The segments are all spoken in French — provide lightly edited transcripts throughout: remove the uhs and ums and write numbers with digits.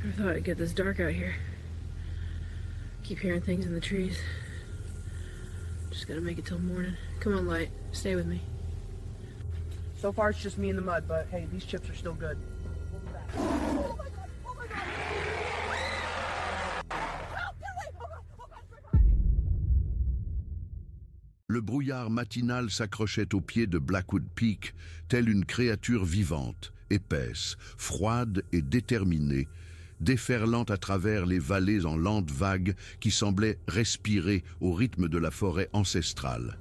I thought it'd get this dark out here. Keep hearing things in the trees. Just gotta make it till morning. Come on, Light. Stay with me. So far it's just me in the mud, but hey, these chips are still good. We'll be back. Oh my god! Oh my god! Help! Get away! Oh god! Oh god! Right behind me! Le brouillard matinal s'accrochait au pied de Blackwood Peak, telle une créature vivante, épaisse, froide et déterminée, déferlant à travers les vallées en lentes vagues qui semblaient respirer au rythme de la forêt ancestrale.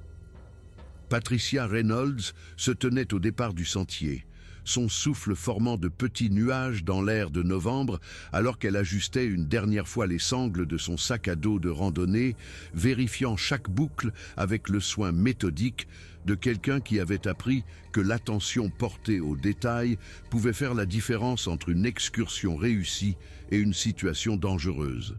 Patricia Reynolds se tenait au départ du sentier, son souffle formant de petits nuages dans l'air de novembre, alors qu'elle ajustait une dernière fois les sangles de son sac à dos de randonnée, vérifiant chaque boucle avec le soin méthodique de quelqu'un qui avait appris que l'attention portée aux détails pouvait faire la différence entre une excursion réussie et une situation dangereuse.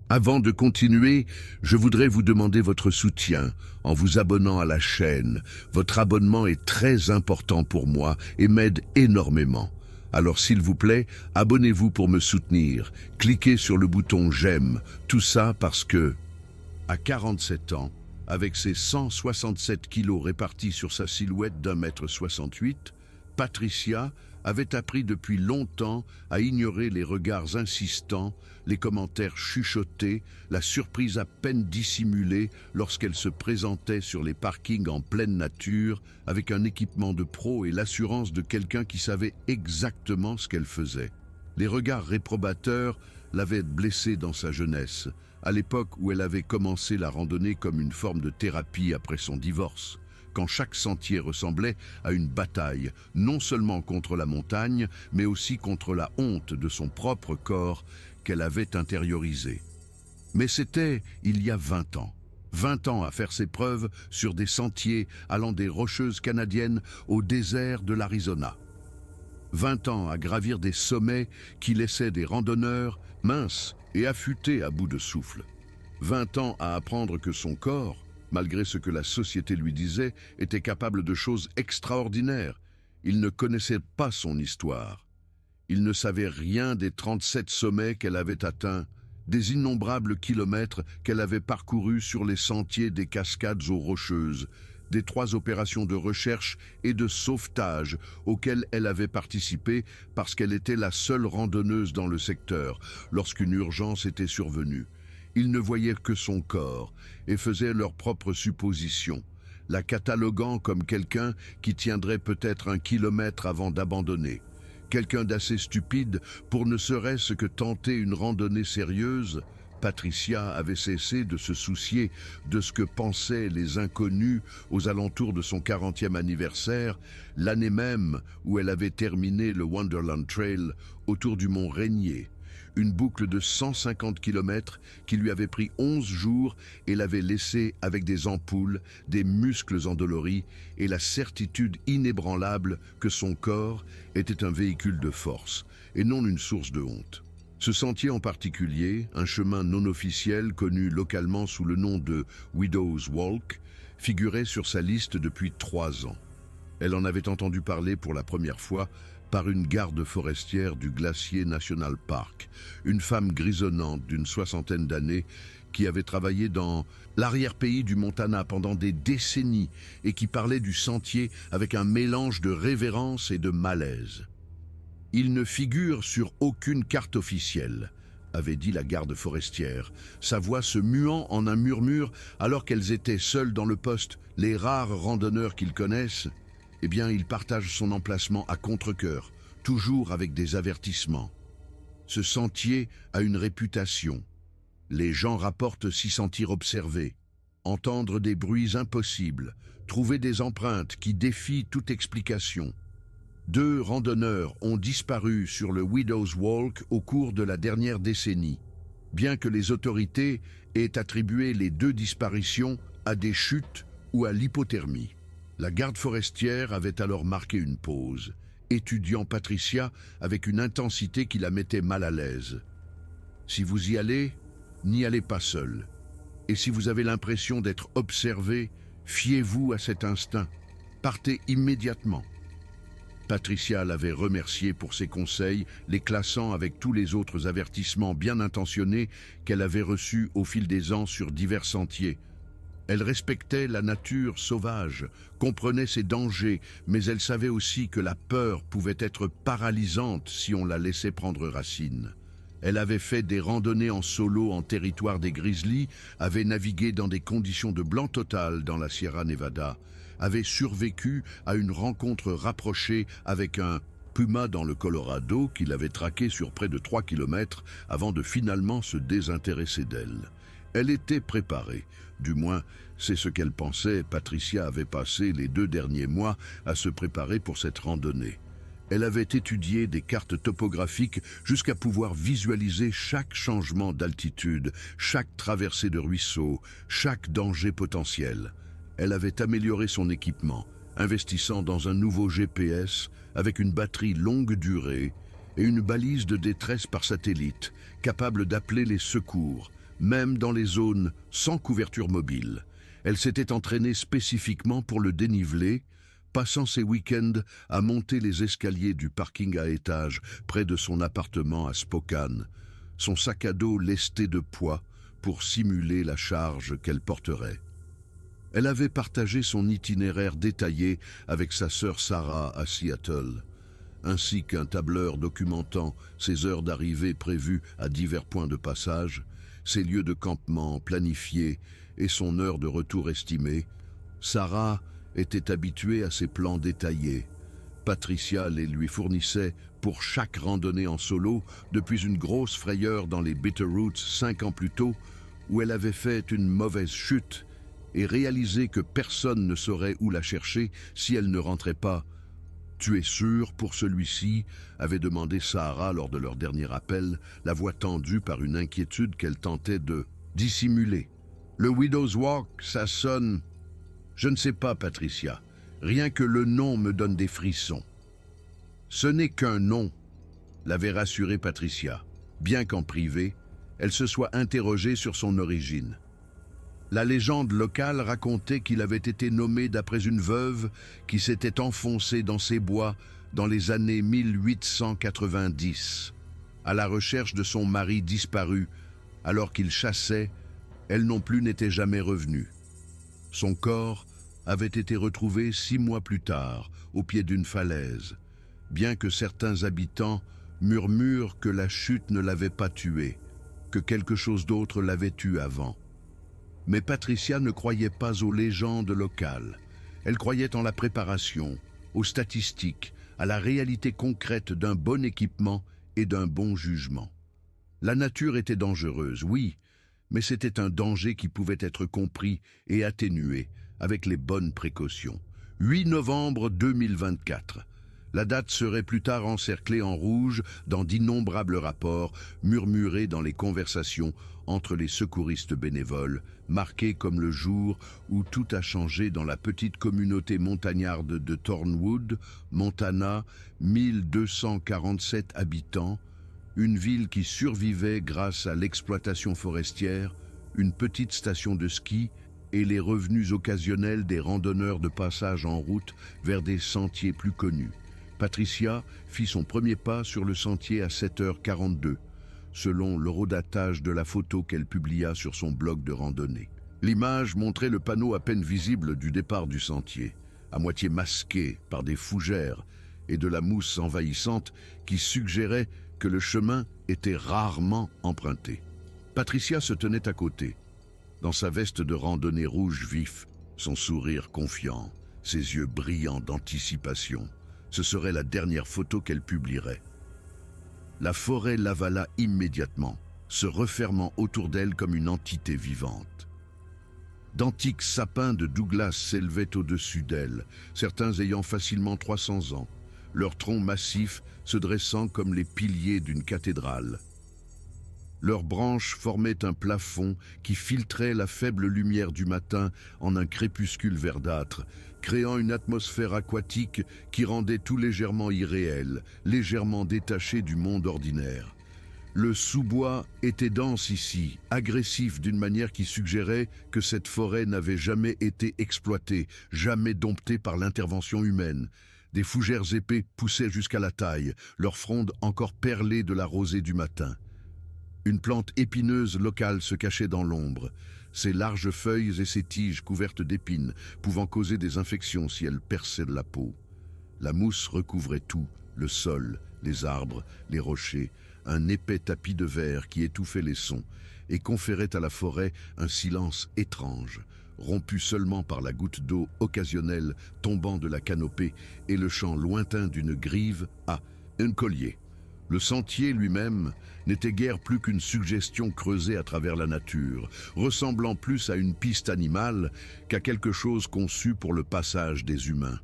Avant de continuer, je voudrais vous demander votre soutien en vous abonnant à la chaîne. Votre abonnement est très important pour moi et m'aide énormément. Alors s'il vous plaît, abonnez-vous pour me soutenir. Cliquez sur le bouton j'aime. Tout ça parce que, à 47 ans, avec ses 167 kilos répartis sur sa silhouette d'1,68 m, Patricia avait appris depuis longtemps à ignorer les regards insistants, les commentaires chuchotés, la surprise à peine dissimulée lorsqu'elle se présentait sur les parkings en pleine nature avec un équipement de pro et l'assurance de quelqu'un qui savait exactement ce qu'elle faisait. Les regards réprobateurs l'avaient blessée dans sa jeunesse, à l'époque où elle avait commencé la randonnée comme une forme de thérapie après son divorce, quand chaque sentier ressemblait à une bataille, non seulement contre la montagne, mais aussi contre la honte de son propre corps qu'elle avait intériorisé. Mais c'était il y a 20 ans. 20 ans à faire ses preuves sur des sentiers allant des Rocheuses canadiennes au désert de l'Arizona. 20 ans à gravir des sommets qui laissaient des randonneurs minces et affûtés à bout de souffle. 20 ans à apprendre que son corps, malgré ce que la société lui disait, était capable de choses extraordinaires. Il ne connaissait pas son histoire. Il ne savait rien des 37 sommets qu'elle avait atteints, des innombrables kilomètres qu'elle avait parcourus sur les sentiers des Cascades aux Rocheuses, des 3 opérations de recherche et de sauvetage auxquelles elle avait participé parce qu'elle était la seule randonneuse dans le secteur lorsqu'une urgence était survenue. Ils ne voyaient que son corps et faisaient leurs propres suppositions, la cataloguant comme quelqu'un qui tiendrait peut-être 1 kilomètre avant d'abandonner. Quelqu'un d'assez stupide pour ne serait-ce que tenter une randonnée sérieuse. Patricia avait cessé de se soucier de ce que pensaient les inconnus aux alentours de son 40e anniversaire, l'année même où elle avait terminé le Wonderland Trail autour du mont Rainier. Une boucle de 150 km qui lui avait pris 11 jours et l'avait laissé avec des ampoules, des muscles endoloris et la certitude inébranlable que son corps était un véhicule de force et non une source de honte. Ce sentier en particulier, un chemin non officiel connu localement sous le nom de Widow's Walk, figurait sur sa liste depuis 3 ans. Elle en avait entendu parler pour la première fois par une garde forestière du Glacier National Park, une femme grisonnante d'une 60aine d'années qui avait travaillé dans l'arrière-pays du Montana pendant des décennies et qui parlait du sentier avec un mélange de révérence et de malaise. Il ne figure sur aucune carte officielle, avait dit la garde forestière, sa voix se muant en un murmure alors qu'elles étaient seules dans le poste, les rares randonneurs qu'ils connaissent. Eh bien, il partage son emplacement à contre-cœur, toujours avec des avertissements. Ce sentier a une réputation. Les gens rapportent s'y sentir observés, entendre des bruits impossibles, trouver des empreintes qui défient toute explication. 2 randonneurs ont disparu sur le Widow's Walk au cours de la dernière décennie, bien que les autorités aient attribué les 2 disparitions à des chutes ou à l'hypothermie. La garde forestière avait alors marqué une pause, étudiant Patricia avec une intensité qui la mettait mal à l'aise. Si vous y allez, n'y allez pas seul. Et si vous avez l'impression d'être observé, fiez-vous à cet instinct. Partez immédiatement. Patricia l'avait remercié pour ses conseils, les classant avec tous les autres avertissements bien intentionnés qu'elle avait reçus au fil des ans sur divers sentiers. Elle respectait la nature sauvage, comprenait ses dangers, mais elle savait aussi que la peur pouvait être paralysante si on la laissait prendre racine. Elle avait fait des randonnées en solo en territoire des Grizzlies, avait navigué dans des conditions de blanc total dans la Sierra Nevada, avait survécu à une rencontre rapprochée avec un puma dans le Colorado qu'il avait traqué sur près de 3 kilomètres avant de finalement se désintéresser d'elle. Elle était préparée, du moins c'est ce qu'elle pensait. Patricia avait passé les 2 derniers mois à se préparer pour cette randonnée. Elle avait étudié des cartes topographiques jusqu'à pouvoir visualiser chaque changement d'altitude, chaque traversée de ruisseau, chaque danger potentiel. Elle avait amélioré son équipement, investissant dans un nouveau GPS avec une batterie longue durée et une balise de détresse par satellite, capable d'appeler les secours, même dans les zones sans couverture mobile. Elle s'était entraînée spécifiquement pour le dénivelé, passant ses week-ends à monter les escaliers du parking à étage près de son appartement à Spokane, son sac à dos lesté de poids pour simuler la charge qu'elle porterait. Elle avait partagé son itinéraire détaillé avec sa sœur Sarah à Seattle, ainsi qu'un tableur documentant ses heures d'arrivée prévues à divers points de passage, ses lieux de campement planifiés et son heure de retour estimée. Sarah était habituée à ces plans détaillés. Patricia les lui fournissait pour chaque randonnée en solo depuis une grosse frayeur dans les Bitterroots 5 ans plus tôt, où elle avait fait une mauvaise chute et réalisé que personne ne saurait où la chercher si elle ne rentrait pas. « Tu es sûr pour celui-ci » avait demandé Sarah lors de leur dernier appel, la voix tendue par une inquiétude qu'elle tentait de dissimuler. « Le Widow's Walk, ça sonne... » « Je ne sais pas, Patricia. Rien que le nom me donne des frissons. »« Ce n'est qu'un nom, » l'avait rassuré Patricia, bien qu'en privé, elle se soit interrogée sur son origine. La légende locale racontait qu'il avait été nommé d'après une veuve qui s'était enfoncée dans ces bois dans les années 1890, à la recherche de son mari disparu. Alors qu'il chassait, elle non plus n'était jamais revenue. Son corps avait été retrouvé 6 mois plus tard, au pied d'une falaise, bien que certains habitants murmurent que la chute ne l'avait pas tué, que quelque chose d'autre l'avait tué avant. Mais Patricia ne croyait pas aux légendes locales. Elle croyait en la préparation, aux statistiques, à la réalité concrète d'un bon équipement et d'un bon jugement. La nature était dangereuse, oui, mais c'était un danger qui pouvait être compris et atténué avec les bonnes précautions. 8 novembre 2024. La date serait plus tard encerclée en rouge dans d'innombrables rapports, murmurés dans les conversations entre les secouristes bénévoles, marqués comme le jour où tout a changé dans la petite communauté montagnarde de Thornwood, Montana, 1247 habitants, une ville qui survivait grâce à l'exploitation forestière, une petite station de ski et les revenus occasionnels des randonneurs de passage en route vers des sentiers plus connus. Patricia fit son premier pas sur le sentier à 7h42, selon l'horodatage de la photo qu'elle publia sur son blog de randonnée. L'image montrait le panneau à peine visible du départ du sentier, à moitié masqué par des fougères et de la mousse envahissante qui suggérait que le chemin était rarement emprunté. Patricia se tenait à côté, dans sa veste de randonnée rouge vif, son sourire confiant, ses yeux brillants d'anticipation. Ce serait la dernière photo qu'elle publierait. La forêt l'avala immédiatement, se refermant autour d'elle comme une entité vivante. D'antiques sapins de Douglas s'élevaient au-dessus d'elle, certains ayant facilement 300 ans, leurs troncs massifs se dressant comme les piliers d'une cathédrale. Leurs branches formaient un plafond qui filtrait la faible lumière du matin en un crépuscule verdâtre, créant une atmosphère aquatique qui rendait tout légèrement irréel, légèrement détaché du monde ordinaire. Le sous-bois était dense ici, agressif d'une manière qui suggérait que cette forêt n'avait jamais été exploitée, jamais domptée par l'intervention humaine. Des fougères épais poussaient jusqu'à la taille, leurs frondes encore perlées de la rosée du matin. Une plante épineuse locale se cachait dans l'ombre, ses larges feuilles et ses tiges couvertes d'épines, pouvant causer des infections si elles perçaient la peau. La mousse recouvrait tout, le sol, les arbres, les rochers, un épais tapis de verre qui étouffait les sons et conférait à la forêt un silence étrange, rompu seulement par la goutte d'eau occasionnelle tombant de la canopée et le chant lointain d'une grive à un collier. Le sentier lui-même n'était guère plus qu'une suggestion creusée à travers la nature, ressemblant plus à une piste animale qu'à quelque chose conçu pour le passage des humains.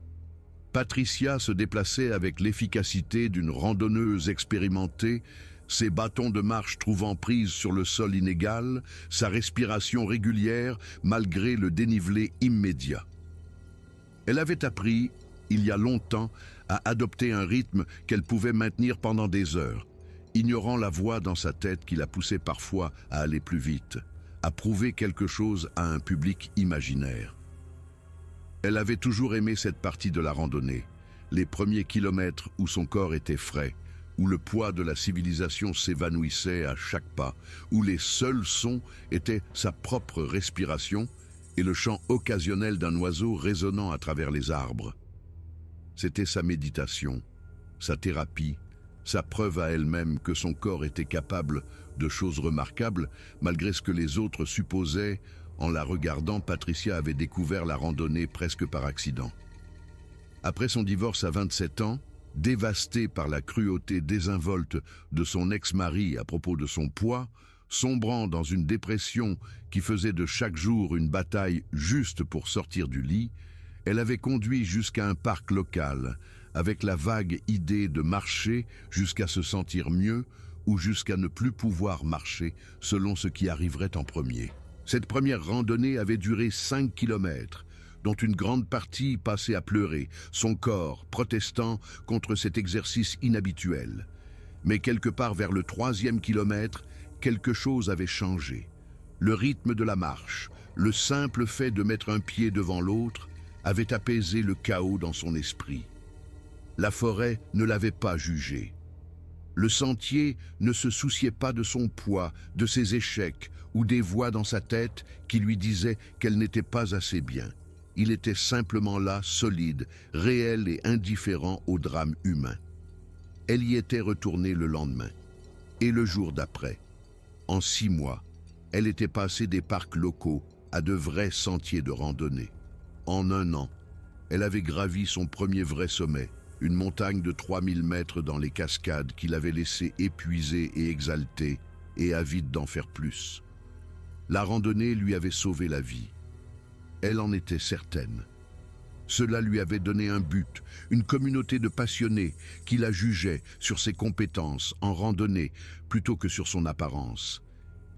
Patricia se déplaçait avec l'efficacité d'une randonneuse expérimentée, ses bâtons de marche trouvant prise sur le sol inégal, sa respiration régulière malgré le dénivelé immédiat. Elle avait appris, il y a longtemps, à adopter un rythme qu'elle pouvait maintenir pendant des heures, ignorant la voix dans sa tête qui la poussait parfois à aller plus vite, à prouver quelque chose à un public imaginaire. Elle avait toujours aimé cette partie de la randonnée, les premiers kilomètres où son corps était frais, où le poids de la civilisation s'évanouissait à chaque pas, où les seuls sons étaient sa propre respiration et le chant occasionnel d'un oiseau résonnant à travers les arbres. C'était sa méditation, sa thérapie, sa preuve à elle-même que son corps était capable de choses remarquables, malgré ce que les autres supposaient. En la regardant, Patricia avait découvert la randonnée presque par accident. Après son divorce à 27 ans, dévastée par la cruauté désinvolte de son ex-mari à propos de son poids, sombrant dans une dépression qui faisait de chaque jour une bataille juste pour sortir du lit, elle avait conduit jusqu'à un parc local, avec la vague idée de marcher jusqu'à se sentir mieux ou jusqu'à ne plus pouvoir marcher selon ce qui arriverait en premier. Cette première randonnée avait duré 5 kilomètres, dont une grande partie passait à pleurer, son corps protestant contre cet exercice inhabituel. Mais quelque part vers le 3e kilomètre, quelque chose avait changé. Le rythme de la marche, le simple fait de mettre un pied devant l'autre, avait apaisé le chaos dans son esprit. La forêt ne l'avait pas jugé. Le sentier ne se souciait pas de son poids, de ses échecs ou des voix dans sa tête qui lui disaient qu'elle n'était pas assez bien. Il était simplement là, solide, réel et indifférent au drame humain. Elle y était retournée le lendemain. Et le jour d'après. En 6 mois, elle était passée des parcs locaux à de vrais sentiers de randonnée. En 1 an, elle avait gravi son premier vrai sommet, une montagne de 3000 mètres dans les cascades qui l'avait laissée épuisée et exaltée et avide d'en faire plus. La randonnée lui avait sauvé la vie. Elle en était certaine. Cela lui avait donné un but, une communauté de passionnés qui la jugeaient sur ses compétences en randonnée plutôt que sur son apparence,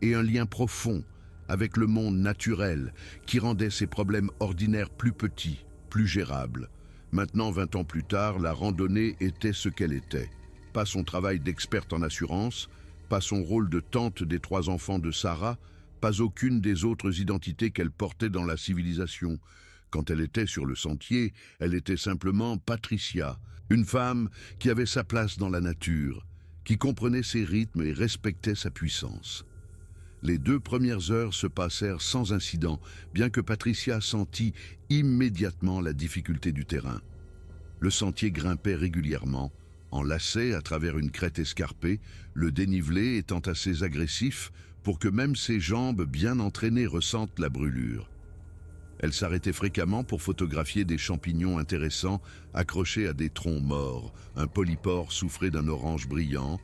et un lien profond avec le monde naturel qui rendait ses problèmes ordinaires plus petits, plus gérables. Maintenant, 20 ans plus tard, la randonnée était ce qu'elle était. Pas son travail d'experte en assurance, pas son rôle de tante des 3 enfants de Sarah, pas aucune des autres identités qu'elle portait dans la civilisation. Quand elle était sur le sentier, elle était simplement Patricia, une femme qui avait sa place dans la nature, qui comprenait ses rythmes et respectait sa puissance. Les 2 premières heures se passèrent sans incident, bien que Patricia sentit immédiatement la difficulté du terrain. Le sentier grimpait régulièrement, en lacet à travers une crête escarpée, le dénivelé étant assez agressif pour que même ses jambes bien entraînées ressentent la brûlure. Elle s'arrêtait fréquemment pour photographier des champignons intéressants accrochés à des troncs morts, un polypore souffrait d'un orange brillant,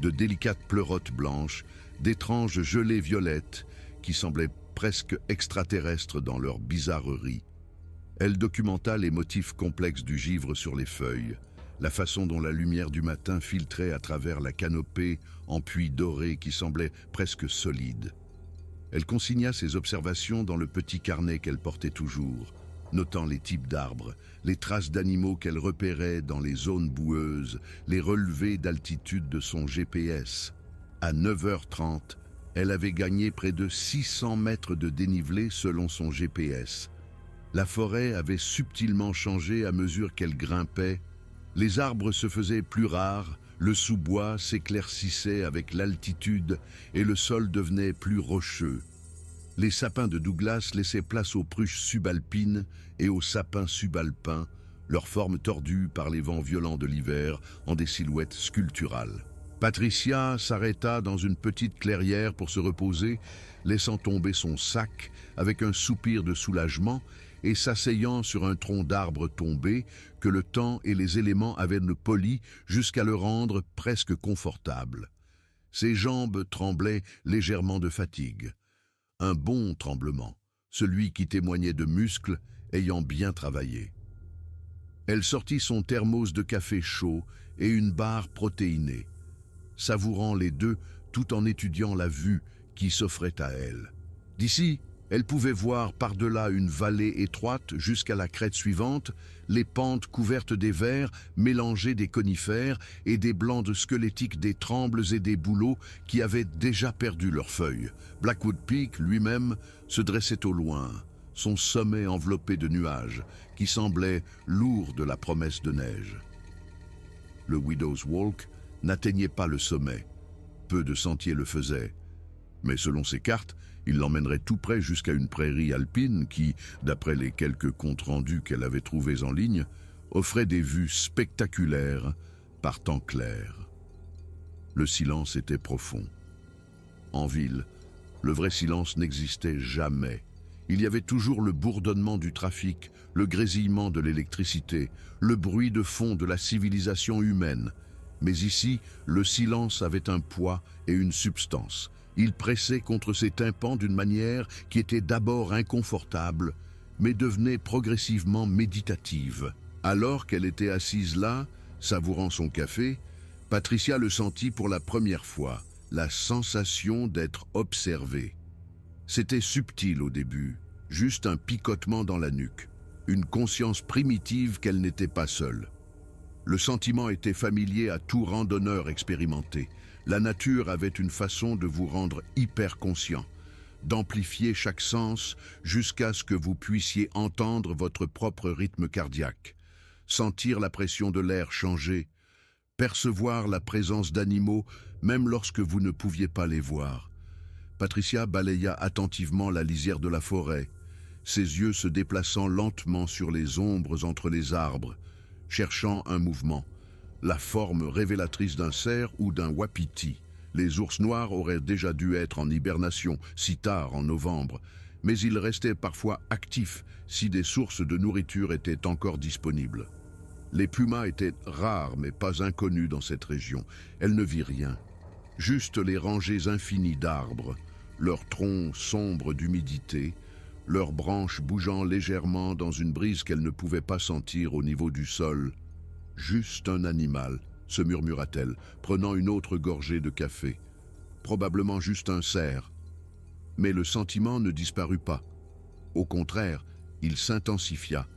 de délicates pleurotes blanches, d'étranges gelées violettes qui semblaient presque extraterrestres dans leur bizarrerie. Elle documenta les motifs complexes du givre sur les feuilles, la façon dont la lumière du matin filtrait à travers la canopée en puits dorés qui semblaient presque solides. Elle consigna ses observations dans le petit carnet qu'elle portait toujours, notant les types d'arbres, les traces d'animaux qu'elle repérait dans les zones boueuses, les relevés d'altitude de son GPS. À 9h30, elle avait gagné près de 600 mètres de dénivelé selon son GPS. La forêt avait subtilement changé à mesure qu'elle grimpait, Les arbres se faisaient plus rares, le sous-bois s'éclaircissait avec l'altitude et le sol devenait plus rocheux. Les sapins de Douglas laissaient place aux pruches subalpines et aux sapins subalpins, leurs formes tordues par les vents violents de l'hiver en des silhouettes sculpturales. Patricia s'arrêta dans une petite clairière pour se reposer, laissant tomber son sac avec un soupir de soulagement et s'asseyant sur un tronc d'arbre tombé que le temps et les éléments avaient poli jusqu'à le rendre presque confortable. Ses jambes tremblaient légèrement de fatigue. Un bon tremblement, celui qui témoignait de muscles ayant bien travaillé. Elle sortit son thermos de café chaud et une barre protéinée, savourant les deux tout en étudiant la vue qui s'offrait à elle. D'ici, elle pouvait voir par-delà une vallée étroite jusqu'à la crête suivante, les pentes couvertes des verts mélangés des conifères et des blancs squelettiques des trembles et des bouleaux qui avaient déjà perdu leurs feuilles. Blackwood Peak lui-même se dressait au loin, son sommet enveloppé de nuages qui semblaient lourds de la promesse de neige. Le Widow's Walk n'atteignait pas le sommet. Peu de sentiers le faisaient. Mais selon ses cartes, il l'emmènerait tout près jusqu'à une prairie alpine qui, d'après les quelques comptes rendus qu'elle avait trouvés en ligne, offrait des vues spectaculaires par temps clair. Le silence était profond. En ville, le vrai silence n'existait jamais. Il y avait toujours le bourdonnement du trafic, le grésillement de l'électricité, le bruit de fond de la civilisation humaine. Mais ici, le silence avait un poids et une substance. Il pressait contre ses tympans d'une manière qui était d'abord inconfortable, mais devenait progressivement méditative. Alors qu'elle était assise là, savourant son café, Patricia le sentit pour la première fois, la sensation d'être observée. C'était subtil au début, juste un picotement dans la nuque, une conscience primitive qu'elle n'était pas seule. Le sentiment était familier à tout randonneur expérimenté. La nature avait une façon de vous rendre hyper conscient, d'amplifier chaque sens jusqu'à ce que vous puissiez entendre votre propre rythme cardiaque, sentir la pression de l'air changer, percevoir la présence d'animaux même lorsque vous ne pouviez pas les voir. Patricia balaya attentivement la lisière de la forêt, ses yeux se déplaçant lentement sur les ombres entre les arbres, cherchant un mouvement, la forme révélatrice d'un cerf ou d'un wapiti. Les ours noirs auraient déjà dû être en hibernation si tard en novembre, mais ils restaient parfois actifs si des sources de nourriture étaient encore disponibles. Les pumas étaient rares mais pas inconnus dans cette région. Elle ne vit rien, juste les rangées infinies d'arbres, leurs troncs sombres d'humidité, leurs branches bougeant légèrement dans une brise qu'elle ne pouvait pas sentir au niveau du sol. « Juste un animal », se murmura-t-elle, prenant une autre gorgée de café. « Probablement juste un cerf. » Mais le sentiment ne disparut pas. Au contraire, il s'intensifia.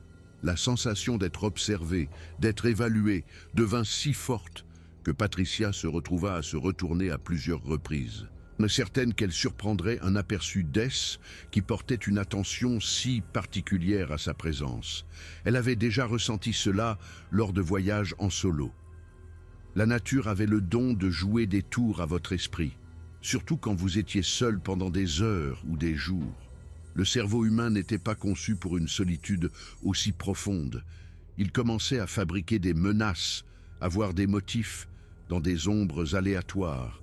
La sensation d'être observée, d'être évaluée, devint si forte que Patricia se retrouva à se retourner à plusieurs reprises. Certaine qu'elle surprendrait un aperçu d'Es qui portait une attention si particulière à sa présence. Elle avait déjà ressenti cela lors de voyages en solo. La nature avait le don de jouer des tours à votre esprit, surtout quand vous étiez seul pendant des heures ou des jours. Le cerveau humain n'était pas conçu pour une solitude aussi profonde. Il commençait à fabriquer des menaces, à voir des motifs dans des ombres aléatoires,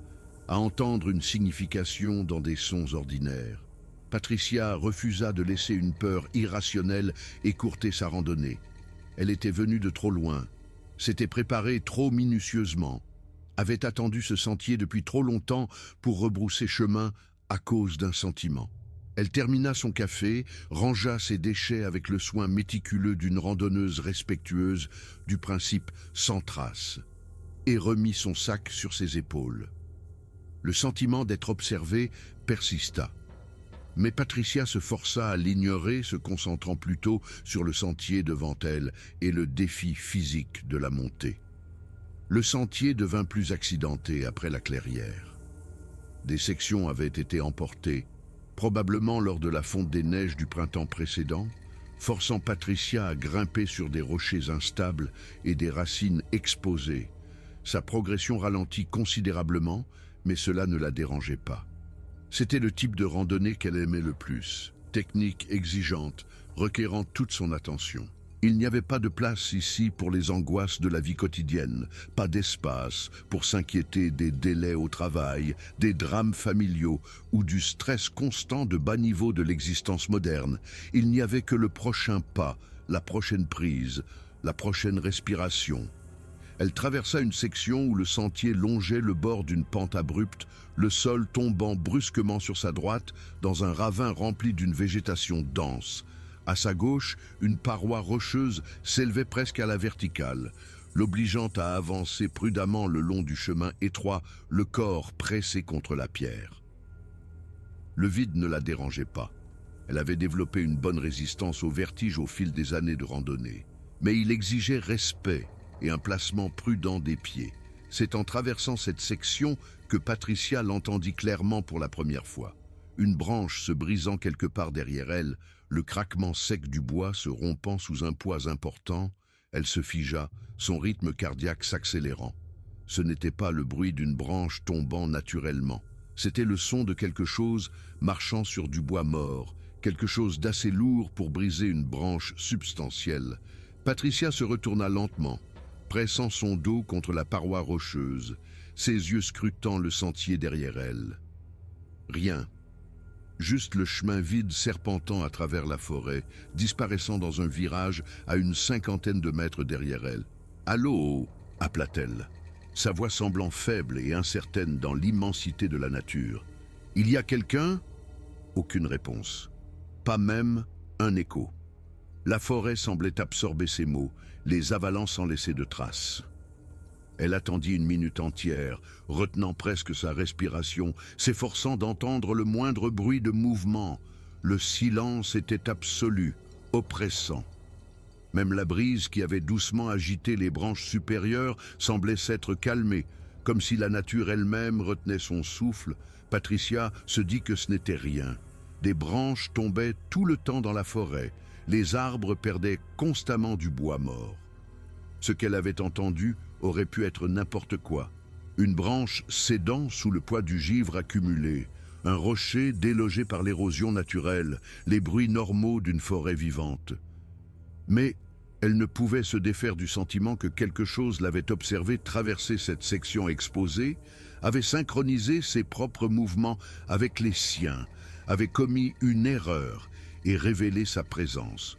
à entendre une signification dans des sons ordinaires. Patricia refusa de laisser une peur irrationnelle écourter sa randonnée. Elle était venue de trop loin, s'était préparée trop minutieusement, avait attendu ce sentier depuis trop longtemps pour rebrousser chemin à cause d'un sentiment. Elle termina son café, rangea ses déchets avec le soin méticuleux d'une randonneuse respectueuse du principe sans trace, et remit son sac sur ses épaules. Le sentiment d'être observée persista. Mais Patricia se força à l'ignorer, se concentrant plutôt sur le sentier devant elle et le défi physique de la montée. Le sentier devint plus accidenté après la clairière. Des sections avaient été emportées, probablement lors de la fonte des neiges du printemps précédent, forçant Patricia à grimper sur des rochers instables et des racines exposées. Sa progression ralentit considérablement, mais cela ne la dérangeait pas. C'était le type de randonnée qu'elle aimait le plus, technique exigeante, requérant toute son attention. Il n'y avait pas de place ici pour les angoisses de la vie quotidienne, pas d'espace pour s'inquiéter des délais au travail, des drames familiaux ou du stress constant de bas niveau de l'existence moderne. Il n'y avait que le prochain pas, la prochaine prise, la prochaine respiration. Elle traversa une section où le sentier longeait le bord d'une pente abrupte, le sol tombant brusquement sur sa droite dans un ravin rempli d'une végétation dense. À sa gauche, une paroi rocheuse s'élevait presque à la verticale, l'obligeant à avancer prudemment le long du chemin étroit, le corps pressé contre la pierre. Le vide ne la dérangeait pas. Elle avait développé une bonne résistance au vertige au fil des années de randonnée. Mais il exigeait respect et un placement prudent des pieds. C'est en traversant cette section que Patricia l'entendit clairement pour la première fois. Une branche se brisant quelque part derrière elle, le craquement sec du bois se rompant sous un poids important, elle se figea, son rythme cardiaque s'accélérant. Ce n'était pas le bruit d'une branche tombant naturellement. C'était le son de quelque chose marchant sur du bois mort, quelque chose d'assez lourd pour briser une branche substantielle. Patricia se retourna lentement, pressant son dos contre la paroi rocheuse, ses yeux scrutant le sentier derrière elle. Rien. Juste le chemin vide serpentant à travers la forêt, disparaissant dans un virage à une 50aine de mètres derrière elle. « Allô » appela-t-elle, sa voix semblant faible et incertaine dans l'immensité de la nature. « Il y a quelqu'un » Aucune réponse. Pas même un écho. La forêt semblait absorber ses mots, les avalant sans laisser de traces. Elle attendit une minute entière, retenant presque sa respiration, s'efforçant d'entendre le moindre bruit de mouvement. Le silence était absolu, oppressant. Même la brise qui avait doucement agité les branches supérieures semblait s'être calmée, comme si la nature elle-même retenait son souffle. Patricia se dit que ce n'était rien. Des branches tombaient tout le temps dans la forêt. Les arbres perdaient constamment du bois mort. Ce qu'elle avait entendu aurait pu être n'importe quoi. Une branche cédant sous le poids du givre accumulé, un rocher délogé par l'érosion naturelle, les bruits normaux d'une forêt vivante. Mais elle ne pouvait se défaire du sentiment que quelque chose l'avait observé traverser cette section exposée, avait synchronisé ses propres mouvements avec les siens, avait commis une erreur et révélé sa présence.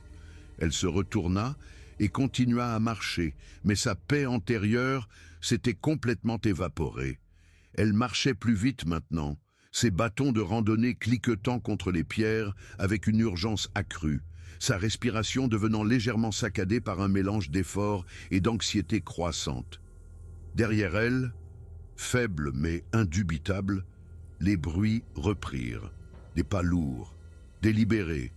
Elle se retourna et continua à marcher, mais sa paix antérieure s'était complètement évaporée. Elle marchait plus vite maintenant, ses bâtons de randonnée cliquetant contre les pierres avec une urgence accrue, sa respiration devenant légèrement saccadée par un mélange d'effort et d'anxiété croissante. Derrière elle, faibles mais indubitables, les bruits reprirent, des pas lourds, délibérés,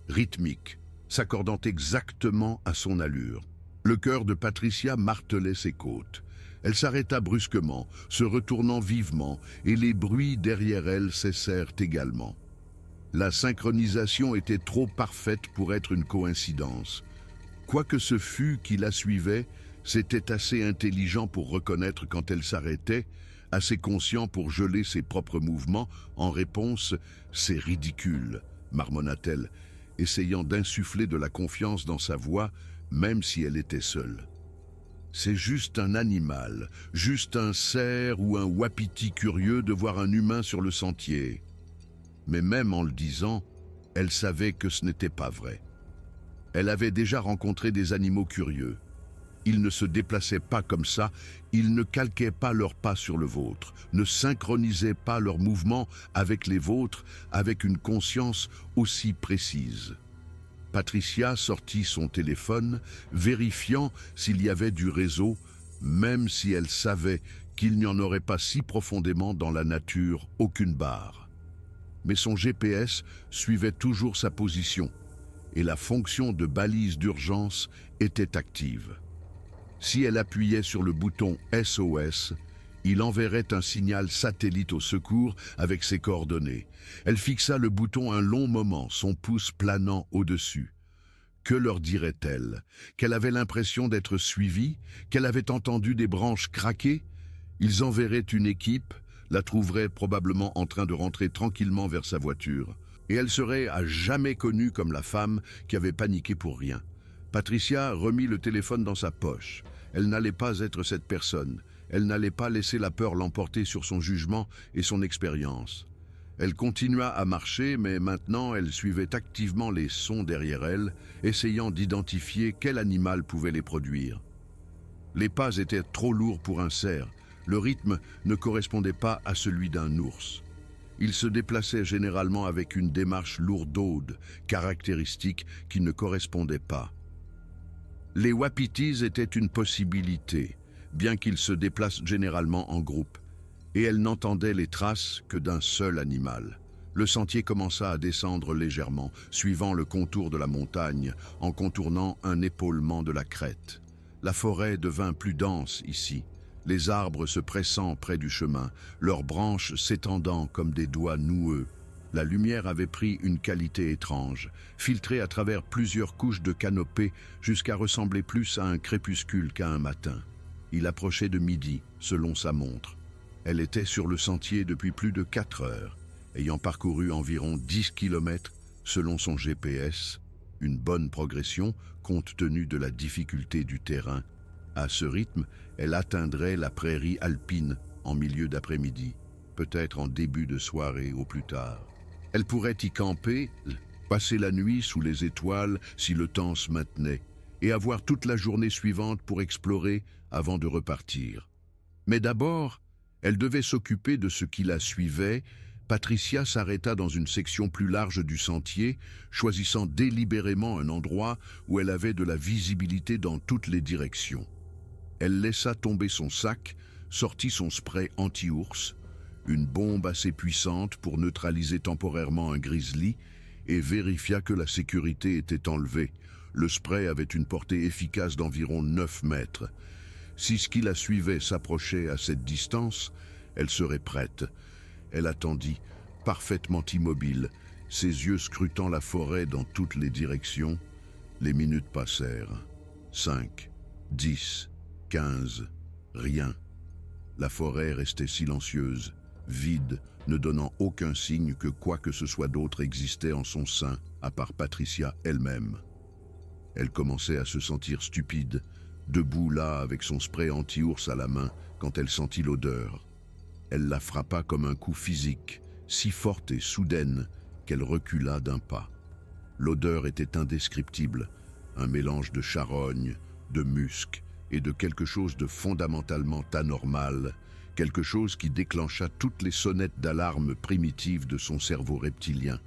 rythmiques, s'accordant exactement à son allure. Le cœur de Patricia martelait ses côtes. Elle s'arrêta brusquement, se retournant vivement, et les bruits derrière elle cessèrent également. La synchronisation était trop parfaite pour être une coïncidence. Quoi que ce fût qui la suivait, c'était assez intelligent pour reconnaître quand elle s'arrêtait, assez conscient pour geler ses propres mouvements. En réponse, « C'est ridicule », marmonna-t-elle, essayant d'insuffler de la confiance dans sa voix, même si elle était seule. C'est juste un animal, juste un cerf ou un wapiti curieux de voir un humain sur le sentier. Mais même en le disant, elle savait que ce n'était pas vrai. Elle avait déjà rencontré des animaux curieux. Ils ne se déplaçaient pas comme ça, ils ne calquaient pas leurs pas sur le vôtre, ne synchronisaient pas leurs mouvements avec les vôtres avec une conscience aussi précise. Patricia sortit son téléphone, vérifiant s'il y avait du réseau, même si elle savait qu'il n'y en aurait pas si profondément dans la nature aucune barre. Mais son GPS suivait toujours sa position, et la fonction de balise d'urgence était active. Si elle appuyait sur le bouton SOS, il enverrait un signal satellite au secours avec ses coordonnées. Elle fixa le bouton un long moment, son pouce planant au-dessus. Que leur dirait-elle? Qu'elle avait l'impression d'être suivie? Qu'elle avait entendu des branches craquer? Ils enverraient une équipe, la trouveraient probablement en train de rentrer tranquillement vers sa voiture, et elle serait à jamais connue comme la femme qui avait paniqué pour rien. Patricia remit le téléphone dans sa poche. Elle n'allait pas être cette personne. Elle n'allait pas laisser la peur l'emporter sur son jugement et son expérience. Elle continua à marcher, mais maintenant elle suivait activement les sons derrière elle, essayant d'identifier quel animal pouvait les produire. Les pas étaient trop lourds pour un cerf. Le rythme ne correspondait pas à celui d'un ours. Il se déplaçait généralement avec une démarche lourdaude, caractéristique qui ne correspondait pas. Les wapitis étaient une possibilité, bien qu'ils se déplacent généralement en groupe, et elle n'entendait les traces que d'un seul animal. Le sentier commença à descendre légèrement, suivant le contour de la montagne, en contournant un épaulement de la crête. La forêt devint plus dense ici, les arbres se pressant près du chemin, leurs branches s'étendant comme des doigts noueux. La lumière avait pris une qualité étrange, filtrée à travers plusieurs couches de canopée jusqu'à ressembler plus à un crépuscule qu'à un matin. Il approchait de midi, selon sa montre. Elle était sur le sentier depuis plus de 4 heures, ayant parcouru environ 10 kilomètres selon son GPS, une bonne progression compte tenu de la difficulté du terrain. À ce rythme, elle atteindrait la prairie alpine en milieu d'après-midi, peut-être en début de soirée au plus tard. Elle pourrait y camper, passer la nuit sous les étoiles si le temps se maintenait, et avoir toute la journée suivante pour explorer avant de repartir. Mais d'abord, elle devait s'occuper de ce qui la suivait. Patricia s'arrêta dans une section plus large du sentier, choisissant délibérément un endroit où elle avait de la visibilité dans toutes les directions. Elle laissa tomber son sac, sortit son spray anti-ours, une bombe assez puissante pour neutraliser temporairement un grizzly, et vérifia que la sécurité était enlevée. Le spray avait une portée efficace d'environ 9 mètres. Si ce qui la suivait s'approchait à cette distance, elle serait prête. Elle attendit, parfaitement immobile, ses yeux scrutant la forêt dans toutes les directions. Les minutes passèrent. 5, 10, 15, rien. La forêt restait silencieuse, vide, ne donnant aucun signe que quoi que ce soit d'autre existait en son sein, à part Patricia elle-même. Elle commençait à se sentir stupide, debout là avec son spray anti-ours à la main quand elle sentit l'odeur. Elle la frappa comme un coup physique, si forte et soudaine qu'elle recula d'un pas. L'odeur était indescriptible, un mélange de charogne, de musc et de quelque chose de fondamentalement anormal, quelque chose qui déclencha toutes les sonnettes d'alarme primitives de son cerveau reptilien.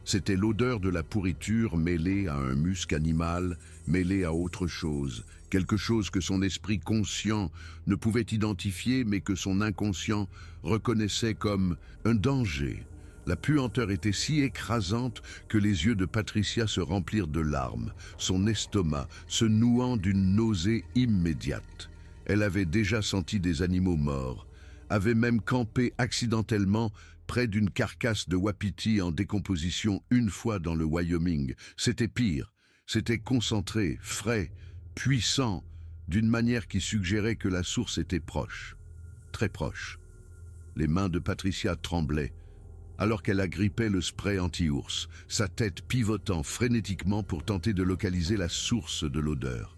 C'était l'odeur de la pourriture mêlée à un musc animal, mêlée à autre chose, quelque chose que son esprit conscient ne pouvait identifier mais que son inconscient reconnaissait comme un danger. La puanteur était si écrasante que les yeux de Patricia se remplirent de larmes, son estomac se nouant d'une nausée immédiate. Elle avait déjà senti des animaux morts, avait même campé accidentellement près d'une carcasse de wapiti en décomposition une fois dans le Wyoming. C'était pire, c'était concentré, frais, puissant, d'une manière qui suggérait que la source était proche, très proche. Les mains de Patricia tremblaient, alors qu'elle agrippait le spray anti-ours, sa tête pivotant frénétiquement pour tenter de localiser la source de l'odeur.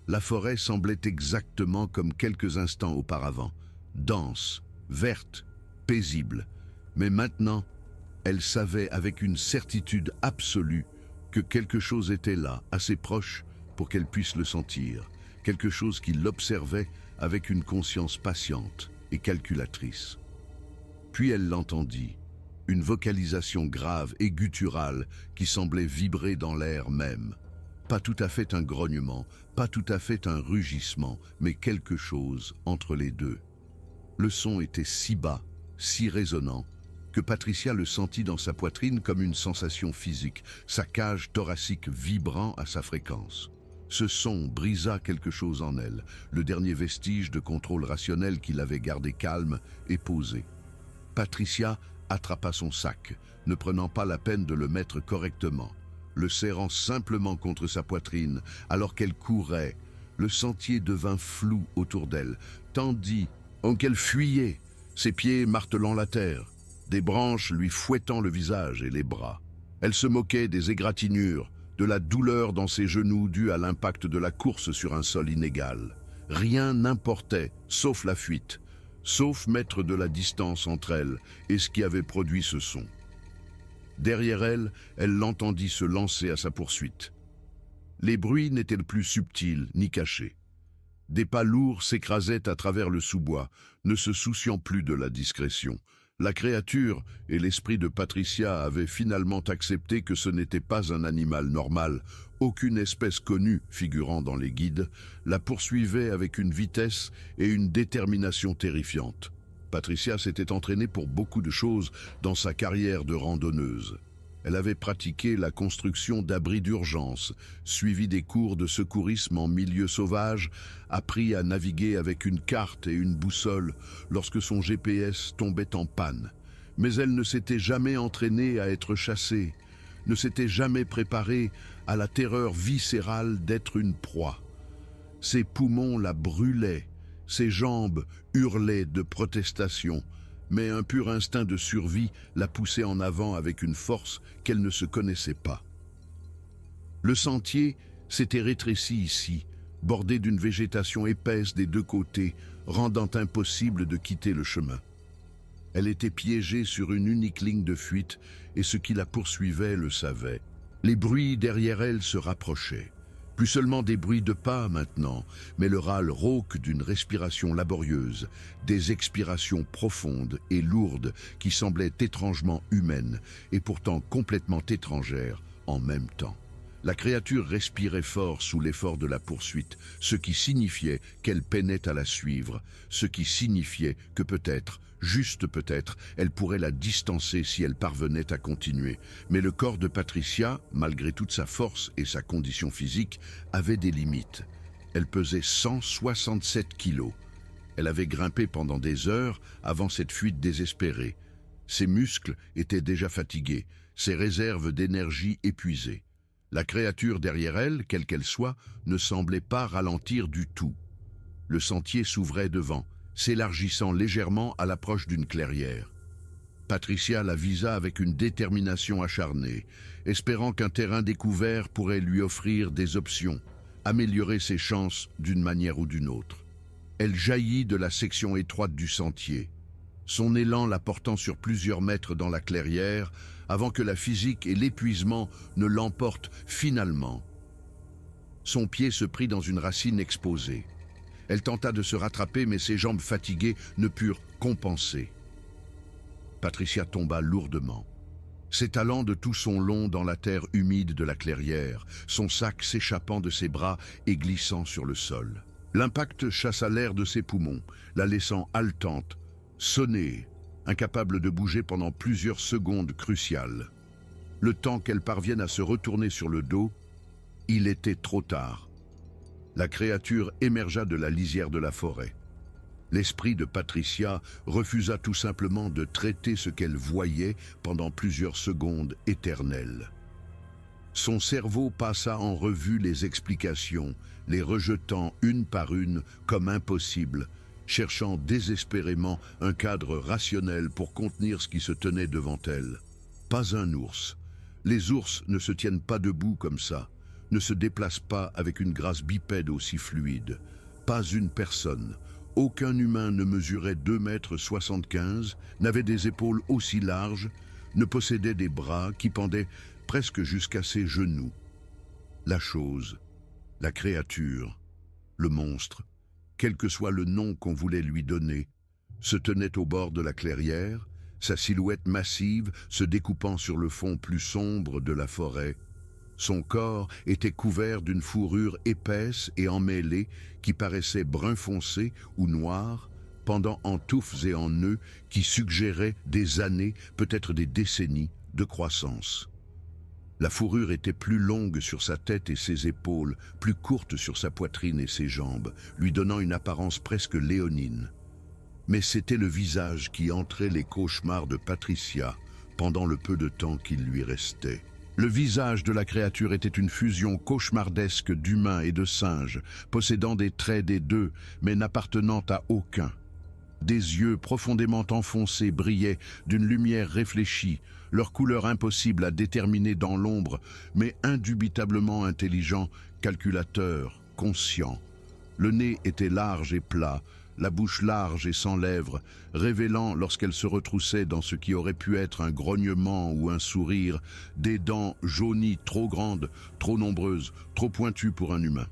La forêt semblait exactement comme quelques instants auparavant, dense, verte, paisible. Mais maintenant, elle savait avec une certitude absolue que quelque chose était là, assez proche pour qu'elle puisse le sentir, quelque chose qui l'observait avec une conscience patiente et calculatrice. Puis elle l'entendit, une vocalisation grave et gutturale qui semblait vibrer dans l'air même. Pas tout à fait un grognement, pas tout à fait un rugissement, mais quelque chose entre les deux. Le son était si bas, si résonnant, que Patricia le sentit dans sa poitrine comme une sensation physique, sa cage thoracique vibrant à sa fréquence. Ce son brisa quelque chose en elle, le dernier vestige de contrôle rationnel qui l'avait gardé calme et posé. Patricia attrapa son sac, ne prenant pas la peine de le mettre correctement. le serrant simplement contre sa poitrine, alors qu'elle courait. Le sentier devint flou autour d'elle, tandis qu'elle fuyait, ses pieds martelant la terre, des branches lui fouettant le visage et les bras. Elle se moquait des égratignures, de la douleur dans ses genoux due à l'impact de la course sur un sol inégal. Rien n'importait, sauf la fuite, sauf mettre de la distance entre elle et ce qui avait produit ce son. Derrière elle, elle l'entendit se lancer à sa poursuite. Les bruits n'étaient plus subtils ni cachés. Des pas lourds s'écrasaient à travers le sous-bois, ne se souciant plus de la discrétion. La créature et l'esprit de Patricia avaient finalement accepté que ce n'était pas un animal normal. Aucune espèce connue, figurant dans les guides, la poursuivait avec une vitesse et une détermination terrifiantes. Patricia s'était entraînée pour beaucoup de choses dans sa carrière de randonneuse. Elle avait pratiqué la construction d'abris d'urgence, suivi des cours de secourisme en milieu sauvage, appris à naviguer avec une carte et une boussole lorsque son GPS tombait en panne. Mais elle ne s'était jamais entraînée à être chassée, ne s'était jamais préparée à la terreur viscérale d'être une proie. Ses poumons la brûlaient, ses jambes hurlaient de protestation, mais un pur instinct de survie la poussait en avant avec une force qu'elle ne se connaissait pas. Le sentier s'était rétréci ici, bordé d'une végétation épaisse des deux côtés, rendant impossible de quitter le chemin. Elle était piégée sur une unique ligne de fuite et ceux qui la poursuivaient le savaient. Les bruits derrière elle se rapprochaient. Plus seulement des bruits de pas maintenant, mais le râle rauque d'une respiration laborieuse, des expirations profondes et lourdes qui semblaient étrangement humaines et pourtant complètement étrangères en même temps. La créature respirait fort sous l'effort de la poursuite, ce qui signifiait qu'elle peinait à la suivre, ce qui signifiait que peut-être, juste peut-être, elle pourrait la distancer si elle parvenait à continuer. Mais le corps de Patricia, malgré toute sa force et sa condition physique, avait des limites. Elle pesait 167 kilos. Elle avait grimpé pendant des heures avant cette fuite désespérée. Ses muscles étaient déjà fatigués, ses réserves d'énergie épuisées. La créature derrière elle, quelle qu'elle soit, ne semblait pas ralentir du tout. Le sentier s'ouvrait devant, s'élargissant légèrement à l'approche d'une clairière. Patricia la visa avec une détermination acharnée, espérant qu'un terrain découvert pourrait lui offrir des options, améliorer ses chances d'une manière ou d'une autre. Elle jaillit de la section étroite du sentier, son élan la portant sur plusieurs mètres dans la clairière, avant que la physique et l'épuisement ne l'emportent finalement. Son pied se prit dans une racine exposée. Elle tenta de se rattraper, mais ses jambes fatiguées ne purent compenser. Patricia tomba lourdement, s'étalant de tout son long dans la terre humide de la clairière, son sac s'échappant de ses bras et glissant sur le sol. L'impact chassa l'air de ses poumons, la laissant haletante, sonnée, incapable de bouger pendant plusieurs secondes cruciales. Le temps qu'elle parvienne à se retourner sur le dos, il était trop tard. La créature émergea de la lisière de la forêt. L'esprit de Patricia refusa tout simplement de traiter ce qu'elle voyait pendant plusieurs secondes éternelles. Son cerveau passa en revue les explications, les rejetant une par une comme impossibles, cherchant désespérément un cadre rationnel pour contenir ce qui se tenait devant elle. Pas un ours. Les ours ne se tiennent pas debout comme ça, ne se déplacent pas avec une grâce bipède aussi fluide. Pas une personne. Aucun humain ne mesurait 2,75 m, n'avait des épaules aussi larges, ne possédait des bras qui pendaient presque jusqu'à ses genoux. La chose, la créature, le monstre, quel que soit le nom qu'on voulait lui donner, se tenait au bord de la clairière, sa silhouette massive se découpant sur le fond plus sombre de la forêt. Son corps était couvert d'une fourrure épaisse et emmêlée qui paraissait brun foncé ou noir, pendant en touffes et en nœuds qui suggéraient des années, peut-être des décennies, de croissance. La fourrure était plus longue sur sa tête et ses épaules, plus courte sur sa poitrine et ses jambes, lui donnant une apparence presque léonine. Mais c'était le visage qui entrait les cauchemars de Patricia pendant le peu de temps qu'il lui restait. Le visage de la créature était une fusion cauchemardesque d'humain et de singe, possédant des traits des deux, mais n'appartenant à aucun. Des yeux profondément enfoncés brillaient d'une lumière réfléchie, leur couleur impossible à déterminer dans l'ombre, mais indubitablement intelligent, calculateur, conscient. Le nez était large et plat, la bouche large et sans lèvres, révélant, lorsqu'elle se retroussait dans ce qui aurait pu être un grognement ou un sourire, des dents jaunies trop grandes, trop nombreuses, trop pointues pour un humain.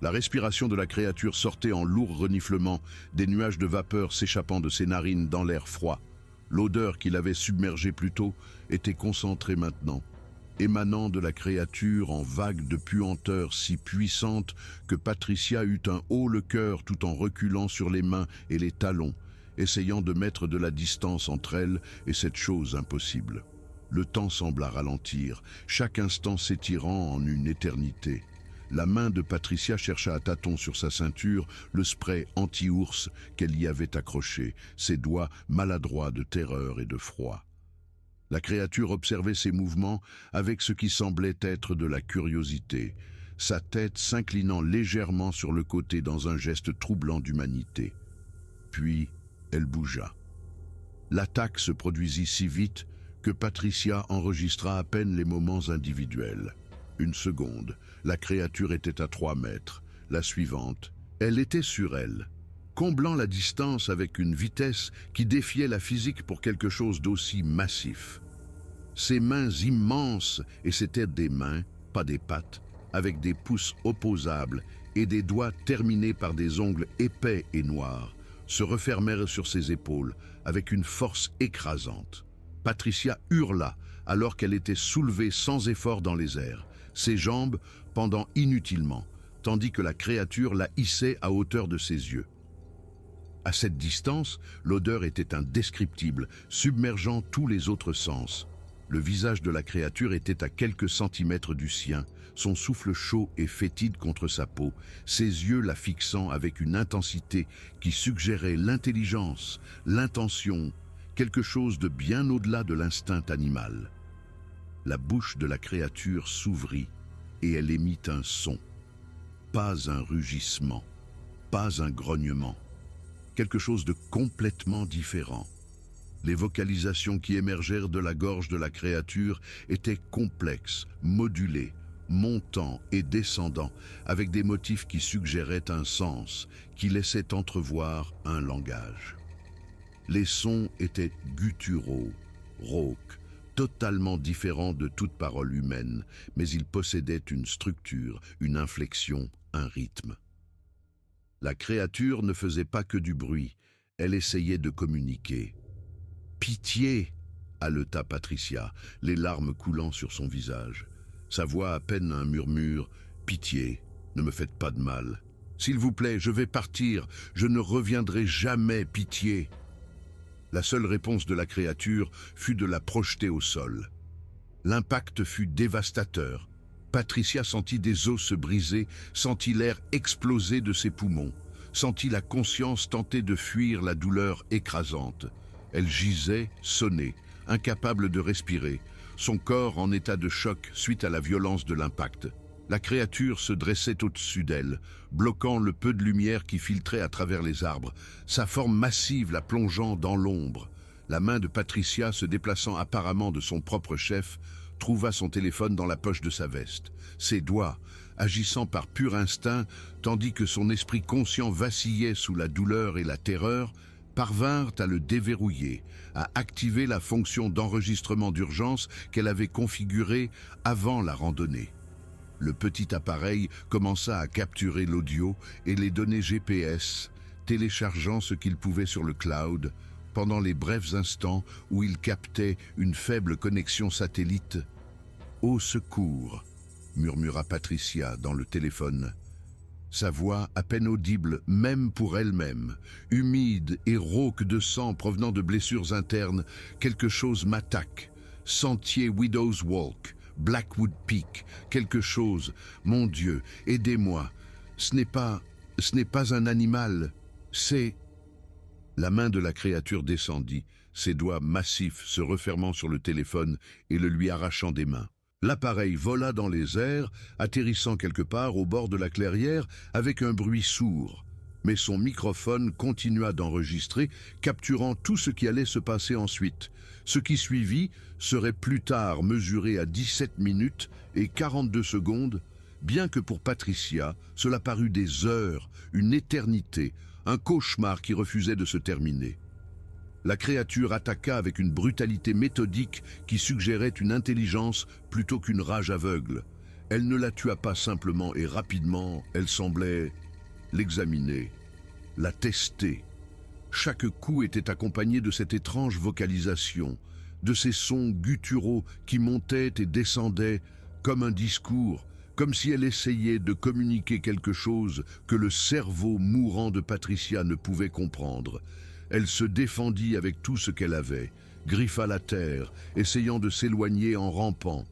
La respiration de la créature sortait en lourds reniflements, des nuages de vapeur s'échappant de ses narines dans l'air froid. L'odeur qui l'avait submergé plus tôt était concentrée maintenant, émanant de la créature en vagues de puanteur si puissantes que Patricia eut un haut le cœur tout en reculant sur les mains et les talons, essayant de mettre de la distance entre elle et cette chose impossible. Le temps sembla ralentir, chaque instant s'étirant en une éternité. La main de Patricia chercha à tâtons sur sa ceinture le spray anti-ours qu'elle y avait accroché, ses doigts maladroits de terreur et de froid. La créature observait ses mouvements avec ce qui semblait être de la curiosité, sa tête s'inclinant légèrement sur le côté dans un geste troublant d'humanité. Puis, elle bougea. L'attaque se produisit si vite que Patricia enregistra à peine les moments individuels. Une seconde, la créature était à 3 mètres. La suivante, elle était sur elle, comblant la distance avec une vitesse qui défiait la physique pour quelque chose d'aussi massif. Ses mains immenses, et c'étaient des mains, pas des pattes, avec des pouces opposables et des doigts terminés par des ongles épais et noirs, se refermèrent sur ses épaules avec une force écrasante. Patricia hurla alors qu'elle était soulevée sans effort dans les airs, ses jambes pendant inutilement, tandis que la créature la hissait à hauteur de ses yeux. À cette distance, l'odeur était indescriptible, submergeant tous les autres sens. Le visage de la créature était à quelques centimètres du sien, son souffle chaud et fétide contre sa peau, ses yeux la fixant avec une intensité qui suggérait l'intelligence, l'intention, quelque chose de bien au-delà de l'instinct animal. La bouche de la créature s'ouvrit et elle émit un son. Pas un rugissement, pas un grognement. Quelque chose de complètement différent. Les vocalisations qui émergèrent de la gorge de la créature étaient complexes, modulées, montant et descendant, avec des motifs qui suggéraient un sens, qui laissaient entrevoir un langage. Les sons étaient gutturaux, rauques, totalement différents de toute parole humaine, mais ils possédaient une structure, une inflexion, un rythme. La créature ne faisait pas que du bruit, elle essayait de communiquer. « Pitié !» haleta Patricia, les larmes coulant sur son visage. Sa voix à peine un murmure. « Pitié, ne me faites pas de mal. S'il vous plaît, je vais partir, je ne reviendrai jamais, pitié !» La seule réponse de la créature fut de la projeter au sol. L'impact fut dévastateur. Patricia sentit des os se briser, sentit l'air exploser de ses poumons, sentit la conscience tenter de fuir la douleur écrasante. Elle gisait, sonnée, incapable de respirer, son corps en état de choc suite à la violence de l'impact. La créature se dressait au-dessus d'elle, bloquant le peu de lumière qui filtrait à travers les arbres, sa forme massive la plongeant dans l'ombre. La main de Patricia, se déplaçant apparemment de son propre chef, trouva son téléphone dans la poche de sa veste. Ses doigts, agissant par pur instinct, tandis que son esprit conscient vacillait sous la douleur et la terreur, parvinrent à le déverrouiller, à activer la fonction d'enregistrement d'urgence qu'elle avait configurée avant la randonnée. Le petit appareil commença à capturer l'audio et les données GPS, téléchargeant ce qu'il pouvait sur le cloud, pendant les brefs instants où il captait une faible connexion satellite. « Au secours !» murmura Patricia dans le téléphone. Sa voix, à peine audible, même pour elle-même, humide et rauque de sang provenant de blessures internes, quelque chose m'attaque. Sentier Widow's Walk, Blackwood Peak, quelque chose. Mon Dieu, aidez-moi. Ce n'est pas un animal, c'est... La main de la créature descendit, ses doigts massifs se refermant sur le téléphone et le lui arrachant des mains. L'appareil vola dans les airs, atterrissant quelque part au bord de la clairière avec un bruit sourd. Mais son microphone continua d'enregistrer, capturant tout ce qui allait se passer ensuite. Ce qui suivit serait plus tard mesuré à 17 minutes et 42 secondes, bien que pour Patricia, cela parut des heures, une éternité, un cauchemar qui refusait de se terminer. La créature attaqua avec une brutalité méthodique qui suggérait une intelligence plutôt qu'une rage aveugle. Elle ne la tua pas simplement et rapidement, elle semblait l'examiner, la tester. Chaque coup était accompagné de cette étrange vocalisation, de ces sons gutturaux qui montaient et descendaient comme un discours, comme si elle essayait de communiquer quelque chose que le cerveau mourant de Patricia ne pouvait comprendre. Elle se défendit avec tout ce qu'elle avait, griffa la terre, essayant de s'éloigner en rampant,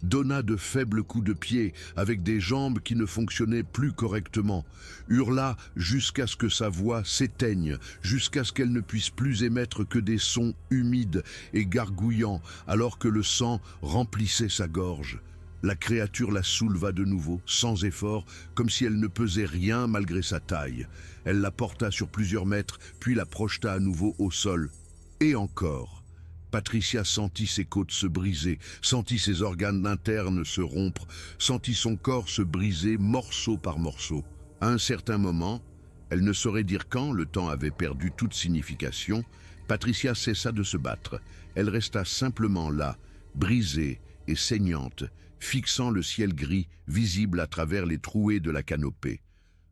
donna de faibles coups de pied avec des jambes qui ne fonctionnaient plus correctement, hurla jusqu'à ce que sa voix s'éteigne, jusqu'à ce qu'elle ne puisse plus émettre que des sons humides et gargouillants alors que le sang remplissait sa gorge. La créature la souleva de nouveau, sans effort, comme si elle ne pesait rien malgré sa taille. Elle la porta sur plusieurs mètres, puis la projeta à nouveau au sol. Et encore. Patricia sentit ses côtes se briser, sentit ses organes internes se rompre, sentit son corps se briser morceau par morceau. À un certain moment, elle ne saurait dire quand, le temps avait perdu toute signification, Patricia cessa de se battre. Elle resta simplement là, brisée et saignante, fixant le ciel gris, visible à travers les trouées de la canopée.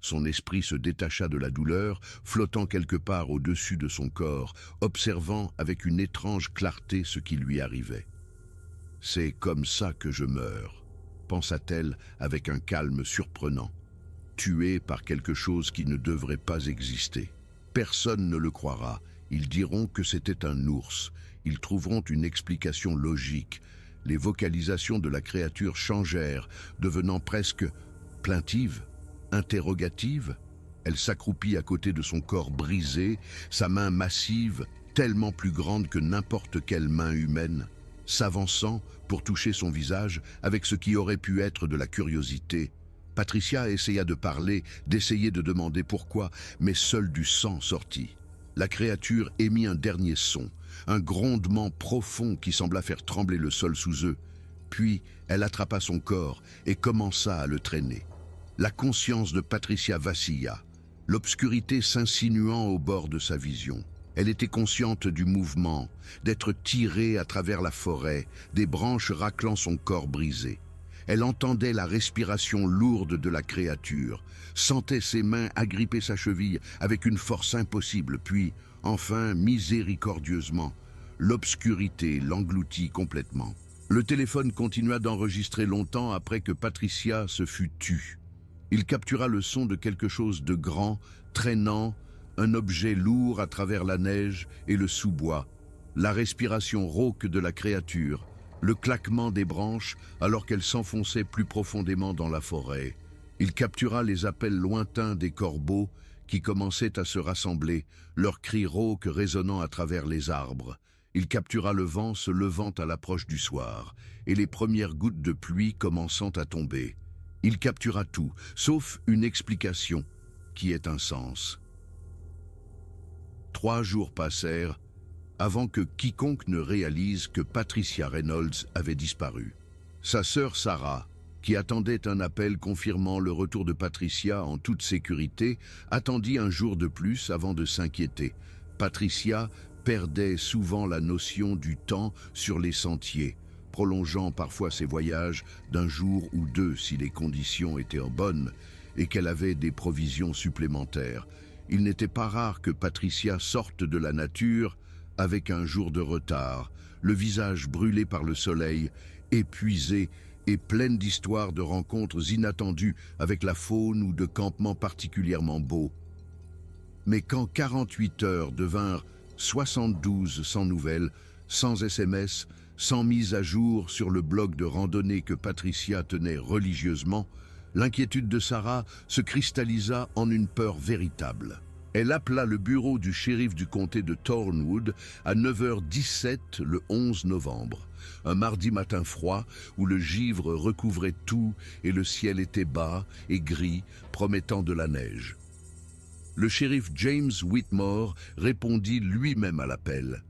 Son esprit se détacha de la douleur, flottant quelque part au-dessus de son corps, observant avec une étrange clarté ce qui lui arrivait. « C'est comme ça que je meurs », pensa-t-elle avec un calme surprenant, tuée par quelque chose qui ne devrait pas exister. Personne ne le croira, ils diront que c'était un ours, ils trouveront une explication logique. Les vocalisations de la créature changèrent, devenant presque plaintives, interrogatives. Elle s'accroupit à côté de son corps brisé, sa main massive, tellement plus grande que n'importe quelle main humaine, s'avançant pour toucher son visage avec ce qui aurait pu être de la curiosité. Patricia essaya de parler, d'essayer de demander pourquoi, mais seul du sang sortit. La créature émit un dernier son, un grondement profond qui sembla faire trembler le sol sous eux. Puis, elle attrapa son corps et commença à le traîner. La conscience de Patricia vacilla, l'obscurité s'insinuant au bord de sa vision. Elle était consciente du mouvement, d'être tirée à travers la forêt, des branches raclant son corps brisé. Elle entendait la respiration lourde de la créature, sentait ses mains agripper sa cheville avec une force impossible, puis, enfin, miséricordieusement, l'obscurité l'engloutit complètement. Le téléphone continua d'enregistrer longtemps après que Patricia se fut tue. Il captura le son de quelque chose de grand, traînant, un objet lourd à travers la neige et le sous-bois, la respiration rauque de la créature, le claquement des branches alors qu'elle s'enfonçait plus profondément dans la forêt. Il captura les appels lointains des corbeaux qui commençaient à se rassembler, leurs cris rauques résonnant à travers les arbres. Il captura le vent se levant à l'approche du soir, et les premières gouttes de pluie commençant à tomber. Il captura tout, sauf une explication, qui est un sens. 3 jours passèrent avant que quiconque ne réalise que Patricia Reynolds avait disparu. Sa sœur Sarah, qui attendait un appel confirmant le retour de Patricia en toute sécurité, attendit un jour de plus avant de s'inquiéter. Patricia perdait souvent la notion du temps sur les sentiers, prolongeant parfois ses voyages d'un jour ou 2 si les conditions étaient bonnes et qu'elle avait des provisions supplémentaires. Il n'était pas rare que Patricia sorte de la nature avec un jour de retard, le visage brûlé par le soleil, épuisée et pleine d'histoires de rencontres inattendues avec la faune ou de campements particulièrement beaux. Mais quand 48 heures devinrent 72 sans nouvelles, sans SMS, sans mise à jour sur le blog de randonnée que Patricia tenait religieusement, l'inquiétude de Sarah se cristallisa en une peur véritable. Elle appela le bureau du shérif du comté de Thornwood à 9h17 le 11 novembre, un mardi matin froid où le givre recouvrait tout et le ciel était bas et gris, promettant de la neige. Le shérif James Whitmore répondit lui-même à l'appel.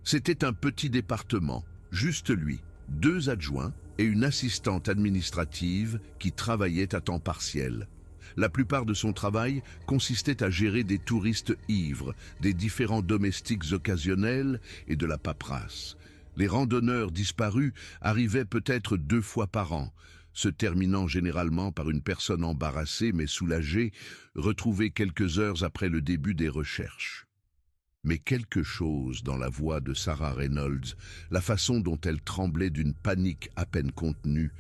C'était un petit département, juste lui, 2 adjoints et une assistante administrative qui travaillait à temps partiel. La plupart de son travail consistait à gérer des touristes ivres, des différents domestiques occasionnels et de la paperasse. Les randonneurs disparus arrivaient peut-être 2 fois par an, se terminant généralement par une personne embarrassée mais soulagée, retrouvée quelques heures après le début des recherches. Mais quelque chose dans la voix de Sarah Reynolds, la façon dont elle tremblait d'une panique à peine contenue,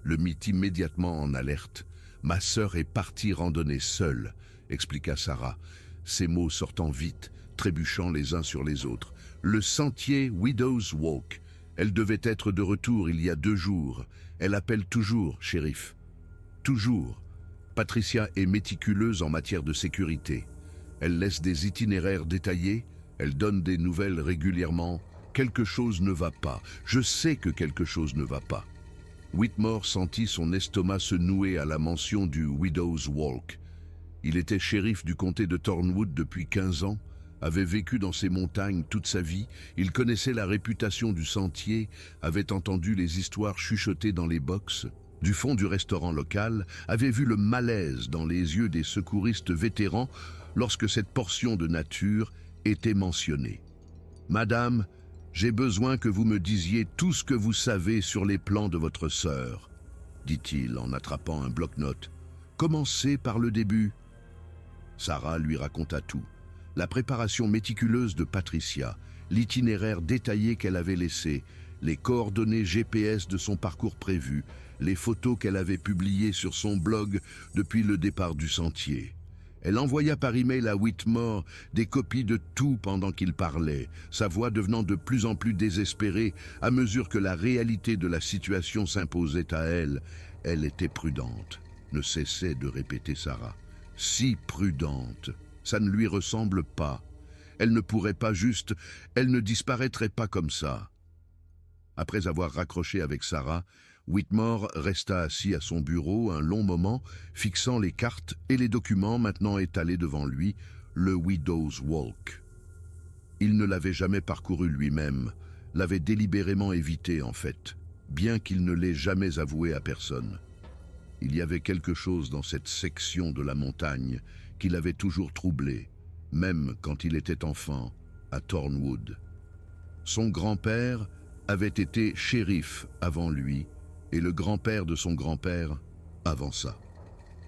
le mit immédiatement en alerte. « Ma sœur est partie randonner seule », expliqua Sarah, ses mots sortant vite, trébuchant les uns sur les autres. « Le sentier Widow's Walk. Elle devait être de retour il y a 2 jours. Elle appelle toujours, shérif. Toujours. Patricia est méticuleuse en matière de sécurité. Elle laisse des itinéraires détaillés, elle donne des nouvelles régulièrement. Quelque chose ne va pas. Je sais que quelque chose ne va pas. » Whitmore sentit son estomac se nouer à la mention du Widow's Walk. Il était shérif du comté de Thornwood depuis 15 ans, avait vécu dans ces montagnes toute sa vie, il connaissait la réputation du sentier, avait entendu les histoires chuchotées dans les box, du fond du restaurant local, avait vu le malaise dans les yeux des secouristes vétérans lorsque cette portion de nature était mentionnée. « Madame, j'ai besoin que vous me disiez tout ce que vous savez sur les plans de votre sœur, » dit-il en attrapant un bloc-notes. « Commencez par le début. » Sarah lui raconta tout. La préparation méticuleuse de Patricia, l'itinéraire détaillé qu'elle avait laissé, les coordonnées GPS de son parcours prévu, les photos qu'elle avait publiées sur son blog depuis le départ du sentier. Elle envoya par email à Whitmore des copies de tout pendant qu'il parlait, sa voix devenant de plus en plus désespérée à mesure que la réalité de la situation s'imposait à elle. Elle était prudente, ne cessait de répéter Sarah. Si prudente, ça ne lui ressemble pas. Elle ne pourrait pas juste, elle ne disparaîtrait pas comme ça. Après avoir raccroché avec Sarah, Whitmore resta assis à son bureau un long moment, fixant les cartes et les documents maintenant étalés devant lui, le Widow's Walk. Il ne l'avait jamais parcouru lui-même, l'avait délibérément évité en fait, bien qu'il ne l'ait jamais avoué à personne. Il y avait quelque chose dans cette section de la montagne qui l'avait toujours troublé, même quand il était enfant, à Thornwood. Son grand-père avait été shérif avant lui, et le grand-père de son grand-père avant ça.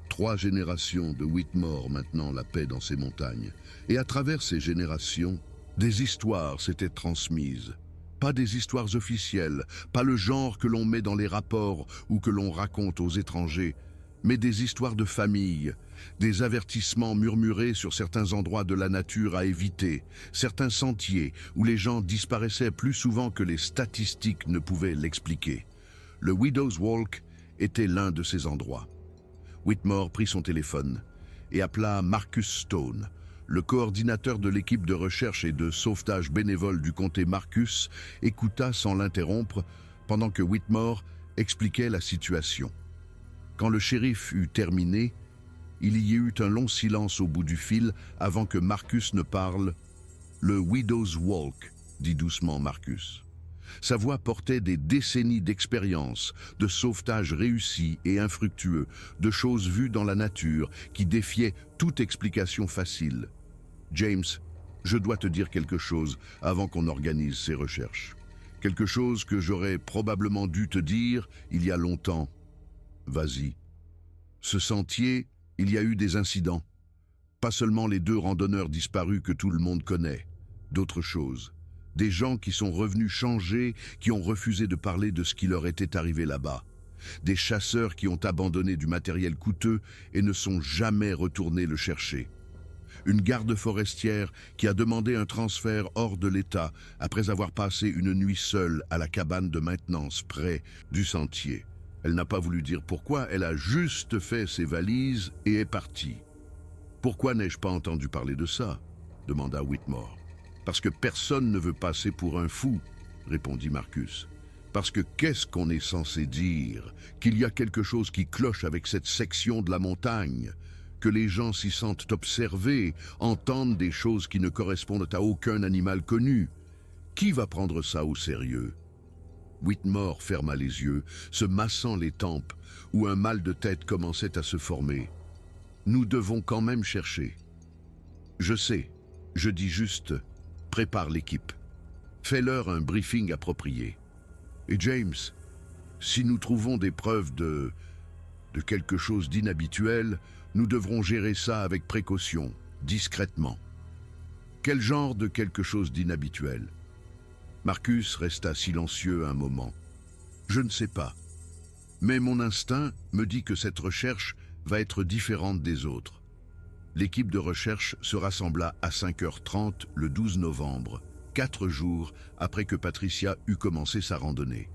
3 générations de Whitmore maintenant la paix dans ces montagnes. Et à travers ces générations, des histoires s'étaient transmises. Pas des histoires officielles, pas le genre que l'on met dans les rapports ou que l'on raconte aux étrangers, mais des histoires de famille, des avertissements murmurés sur certains endroits de la nature à éviter, certains sentiers où les gens disparaissaient plus souvent que les statistiques ne pouvaient l'expliquer. Le Widow's Walk était l'un de ces endroits. Whitmore prit son téléphone et appela Marcus Stone, le coordinateur de l'équipe de recherche et de sauvetage bénévole du comté. Marcus écouta sans l'interrompre pendant que Whitmore expliquait la situation. Quand le shérif eut terminé, il y eut un long silence au bout du fil avant que Marcus ne parle. « Le Widow's Walk », dit doucement Marcus. Sa voix portait des décennies d'expérience, de sauvetage réussi et infructueux, de choses vues dans la nature qui défiaient toute explication facile. « James, je dois te dire quelque chose avant qu'on organise ces recherches. Quelque chose que j'aurais probablement dû te dire il y a longtemps. Vas-y. Ce sentier, il y a eu des incidents. Pas seulement les 2 randonneurs disparus que tout le monde connaît, d'autres choses. Des gens qui sont revenus changés, qui ont refusé de parler de ce qui leur était arrivé là-bas. Des chasseurs qui ont abandonné du matériel coûteux et ne sont jamais retournés le chercher. Une garde forestière qui a demandé un transfert hors de l'État après avoir passé une nuit seule à la cabane de maintenance près du sentier. Elle n'a pas voulu dire pourquoi, elle a juste fait ses valises et est partie. Pourquoi n'ai-je pas entendu parler de ça? Demanda Whitmore. Parce que personne ne veut passer pour un fou, répondit Marcus. Parce que qu'est-ce qu'on est censé dire? Qu'il y a quelque chose qui cloche avec cette section de la montagne, que les gens s'y sentent observés, entendent des choses qui ne correspondent à aucun animal connu. Qui va prendre ça au sérieux? Whitmore ferma les yeux, se massant les tempes, où un mal de tête commençait à se former. Nous devons quand même chercher. Je sais, je dis juste, prépare l'équipe. Fais-leur un briefing approprié. Et James, si nous trouvons des preuves de quelque chose d'inhabituel, nous devrons gérer ça avec précaution, discrètement. Quel genre de quelque chose d'inhabituel? Marcus resta silencieux un moment. Je ne sais pas. Mais mon instinct me dit que cette recherche va être différente des autres. L'équipe de recherche se rassembla à 5h30 le 12 novembre, 4 jours après que Patricia eut commencé sa randonnée.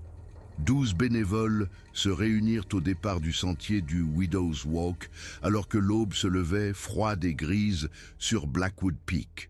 12 bénévoles se réunirent au départ du sentier du Widow's Walk alors que l'aube se levait froide et grise sur Blackwood Peak.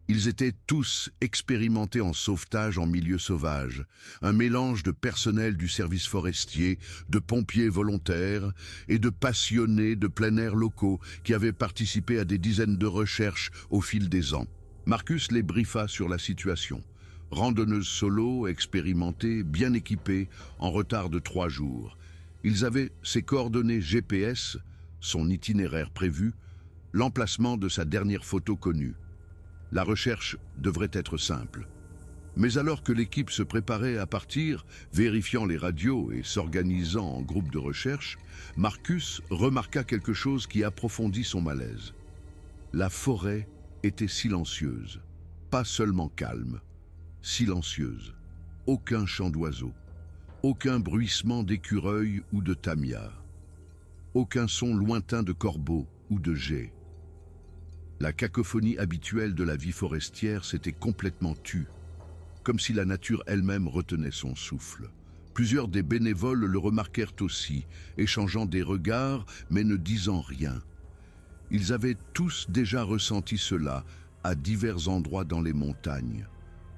Ils étaient tous expérimentés en sauvetage en milieu sauvage, un mélange de personnel du service forestier, de pompiers volontaires et de passionnés de plein air locaux qui avaient participé à des dizaines de recherches au fil des ans. Marcus les briefa sur la situation. Randonneuses solo, expérimentées, bien équipées, en retard de 3 jours. Ils avaient ses coordonnées GPS, son itinéraire prévu, l'emplacement de sa dernière photo connue. La recherche devrait être simple. Mais alors que l'équipe se préparait à partir, vérifiant les radios et s'organisant en groupe de recherche, Marcus remarqua quelque chose qui approfondit son malaise. La forêt était silencieuse, pas seulement calme, silencieuse. Aucun chant d'oiseaux, aucun bruissement d'écureuils ou de tamias, aucun son lointain de corbeaux ou de geais. La cacophonie habituelle de la vie forestière s'était complètement tue, comme si la nature elle-même retenait son souffle. Plusieurs des bénévoles le remarquèrent aussi, échangeant des regards mais ne disant rien. Ils avaient tous déjà ressenti cela à divers endroits dans les montagnes.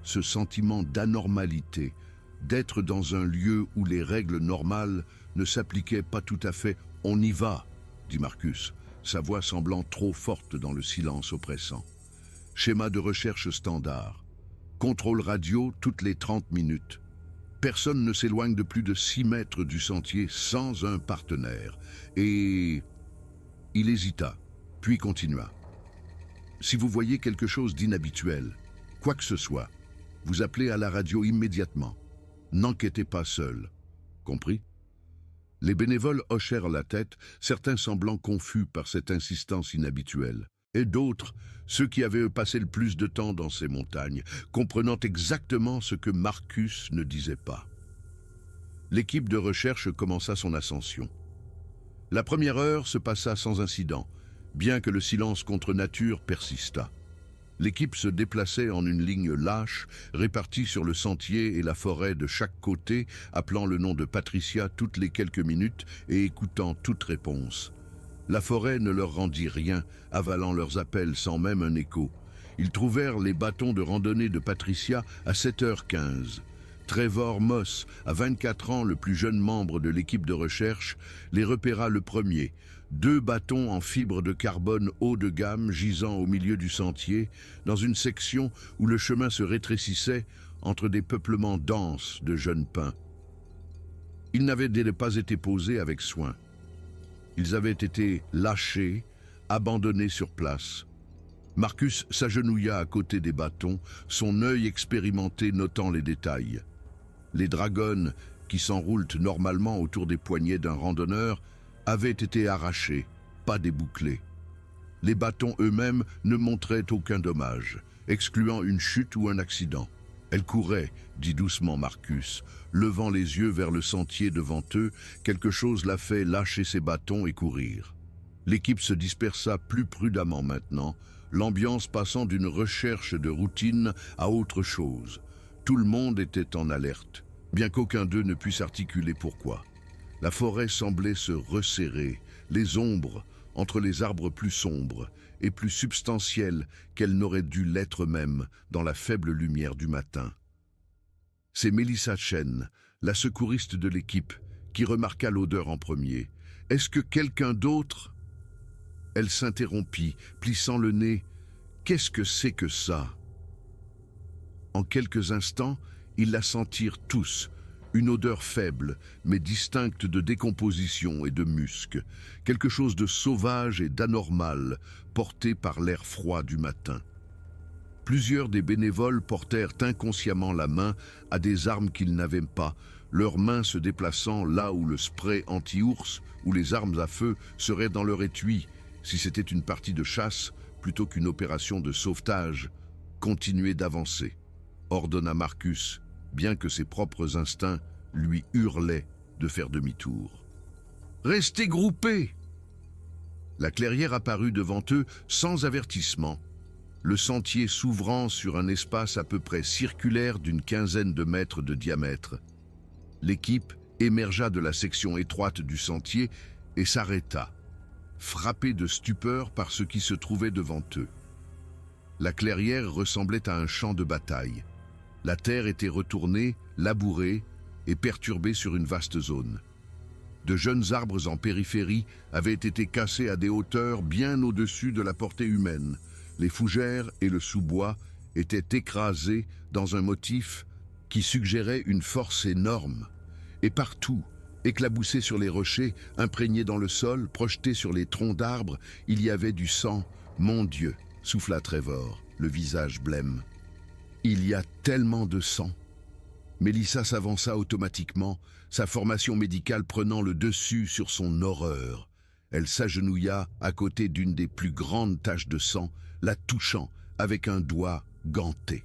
Ce sentiment d'anormalité, d'être dans un lieu où les règles normales ne s'appliquaient pas tout à fait. « On y va !» dit Marcus, sa voix semblant trop forte dans le silence oppressant. Schéma de recherche standard. Contrôle radio toutes les 30 minutes. Personne ne s'éloigne de plus de 6 mètres du sentier sans un partenaire. Et... il hésita, puis continua. Si vous voyez quelque chose d'inhabituel, quoi que ce soit, vous appelez à la radio immédiatement. N'enquêtez pas seul. Compris? Les bénévoles hochèrent la tête, certains semblant confus par cette insistance inhabituelle. Et d'autres, ceux qui avaient passé le plus de temps dans ces montagnes, comprenant exactement ce que Marcus ne disait pas. L'équipe de recherche commença son ascension. La première heure se passa sans incident, bien que le silence contre nature persistât. L'équipe se déplaçait en une ligne lâche, répartie sur le sentier et la forêt de chaque côté, appelant le nom de Patricia toutes les quelques minutes et écoutant toute réponse. La forêt ne leur rendit rien, avalant leurs appels sans même un écho. Ils trouvèrent les bâtons de randonnée de Patricia à 7h15. Trevor Moss, à 24 ans, le plus jeune membre de l'équipe de recherche, les repéra le premier. 2 bâtons en fibre de carbone haut de gamme gisant au milieu du sentier, dans une section où le chemin se rétrécissait entre des peuplements denses de jeunes pins. Ils n'avaient pas été posés avec soin. Ils avaient été lâchés, abandonnés sur place. Marcus s'agenouilla à côté des bâtons, son œil expérimenté notant les détails. Les dragonnes, qui s'enroulent normalement autour des poignets d'un randonneur, avaient été arrachés, pas débouclés. Les bâtons eux-mêmes ne montraient aucun dommage, excluant une chute ou un accident. Elle courait, dit doucement Marcus, levant les yeux vers le sentier devant eux, quelque chose l'a fait lâcher ses bâtons et courir. L'équipe se dispersa plus prudemment maintenant, l'ambiance passant d'une recherche de routine à autre chose. Tout le monde était en alerte, bien qu'aucun d'eux ne puisse articuler pourquoi. La forêt semblait se resserrer, les ombres, entre les arbres plus sombres, et plus substantielle qu'elle n'aurait dû l'être même dans la faible lumière du matin. C'est Melissa Chen, la secouriste de l'équipe, qui remarqua l'odeur en premier. « Est-ce que quelqu'un d'autre ?» Elle s'interrompit, plissant le nez. « Qu'est-ce que c'est que ça ?» En quelques instants, ils la sentirent tous, une odeur faible, mais distincte de décomposition et de musc, quelque chose de sauvage et d'anormal, porté par l'air froid du matin. Plusieurs des bénévoles portèrent inconsciemment la main à des armes qu'ils n'avaient pas, leurs mains se déplaçant là où le spray anti-ours ou les armes à feu seraient dans leur étui, si c'était une partie de chasse plutôt qu'une opération de sauvetage. Continuez d'avancer, ordonna Marcus, bien que ses propres instincts lui hurlaient de faire demi-tour. « Restez groupés !» La clairière apparut devant eux sans avertissement, le sentier s'ouvrant sur un espace à peu près circulaire d'une quinzaine de mètres de diamètre. L'équipe émergea de la section étroite du sentier et s'arrêta, frappée de stupeur par ce qui se trouvait devant eux. La clairière ressemblait à un champ de bataille. La terre était retournée, labourée et perturbée sur une vaste zone. De jeunes arbres en périphérie avaient été cassés à des hauteurs bien au-dessus de la portée humaine. Les fougères et le sous-bois étaient écrasés dans un motif qui suggérait une force énorme. Et partout, éclaboussés sur les rochers, imprégnés dans le sol, projetés sur les troncs d'arbres, il y avait du sang. « Mon Dieu !» souffla Trevor, le visage blême. « Il y a tellement de sang !» Melissa s'avança automatiquement, sa formation médicale prenant le dessus sur son horreur. Elle s'agenouilla à côté d'une des plus grandes taches de sang, la touchant avec un doigt ganté.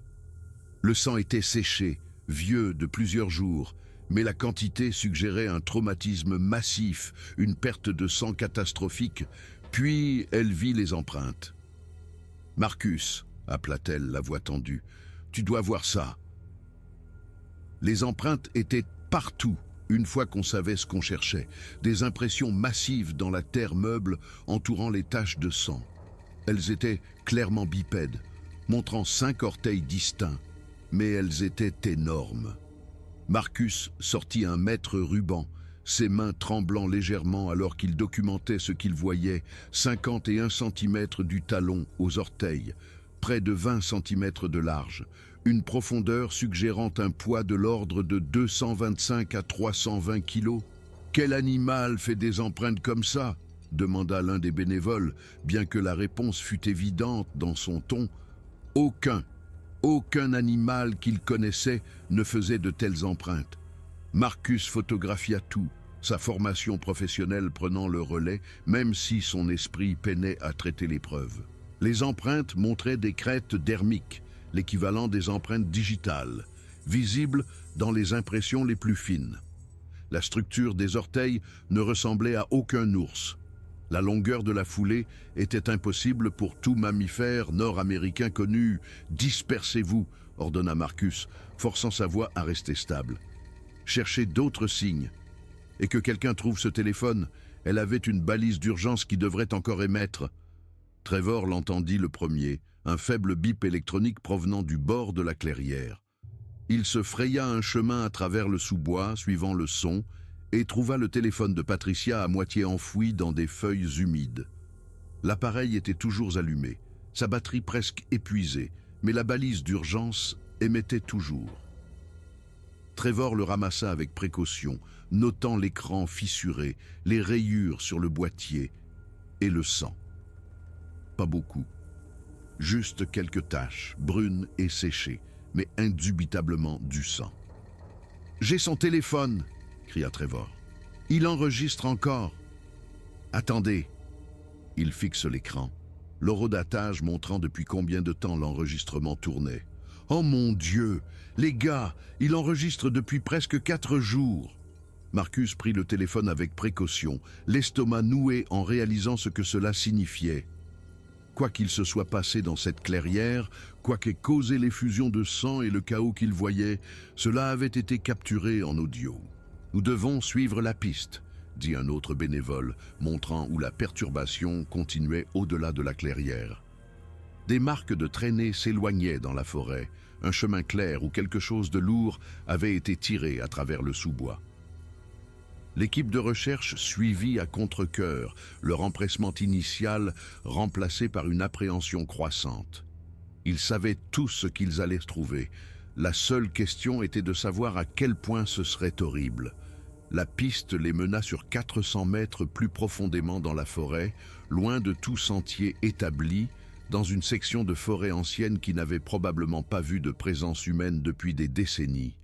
Le sang était séché, vieux de plusieurs jours, mais la quantité suggérait un traumatisme massif, une perte de sang catastrophique, puis elle vit les empreintes. « Marcus !» appela-t-elle, la voix tendue, « tu dois voir ça !» Les empreintes étaient partout, une fois qu'on savait ce qu'on cherchait, des impressions massives dans la terre meuble entourant les taches de sang. Elles étaient clairement bipèdes, montrant 5 orteils distincts, mais elles étaient énormes. Marcus sortit un mètre ruban, ses mains tremblant légèrement alors qu'il documentait ce qu'il voyait, 51 cm du talon aux orteils, près de 20 cm de large, une profondeur suggérant un poids de l'ordre de 225 à 320 kilos. « Quel animal fait des empreintes comme ça ?» demanda l'un des bénévoles, bien que la réponse fût évidente dans son ton. Aucun animal qu'il connaissait ne faisait de telles empreintes. Marcus photographia tout, sa formation professionnelle prenant le relais, même si son esprit peinait à traiter l'épreuve. Les empreintes montraient des crêtes dermiques, l'équivalent des empreintes digitales, visibles dans les impressions les plus fines. La structure des orteils ne ressemblait à aucun ours. La longueur de la foulée était impossible pour tout mammifère nord-américain connu. « Dispersez-vous !» ordonna Marcus, forçant sa voix à rester stable. « Cherchez d'autres signes. Et que quelqu'un trouve ce téléphone, elle avait une balise d'urgence qui devrait encore émettre. » Trevor l'entendit le premier, un faible bip électronique provenant du bord de la clairière. Il se fraya un chemin à travers le sous-bois, suivant le son, et trouva le téléphone de Patricia à moitié enfoui dans des feuilles humides. L'appareil était toujours allumé, sa batterie presque épuisée, mais la balise d'urgence émettait toujours. Trevor le ramassa avec précaution, notant l'écran fissuré, les rayures sur le boîtier et le sang. Pas beaucoup. Juste quelques taches, brunes et séchées, mais indubitablement du sang. « J'ai son téléphone !» cria Trevor. « Il enregistre encore !»« Attendez !» Il fixe l'écran, l'horodatage montrant depuis combien de temps l'enregistrement tournait. « Oh mon Dieu! Les gars, il enregistre depuis presque 4 jours !» Marcus prit le téléphone avec précaution, l'estomac noué en réalisant ce que cela signifiait. Quoi qu'il se soit passé dans cette clairière, quoi qu'aient causé l'effusion de sang et le chaos qu'il voyait, cela avait été capturé en audio. « Nous devons suivre la piste », dit un autre bénévole, montrant où la perturbation continuait au-delà de la clairière. Des marques de traînées s'éloignaient dans la forêt, un chemin clair où quelque chose de lourd avait été tiré à travers le sous-bois. L'équipe de recherche suivit à contre-cœur, leur empressement initial remplacé par une appréhension croissante. Ils savaient tous ce qu'ils allaient trouver. La seule question était de savoir à quel point ce serait horrible. La piste les mena sur 400 mètres plus profondément dans la forêt, loin de tout sentier établi, dans une section de forêt ancienne qui n'avait probablement pas vu de présence humaine depuis des décennies.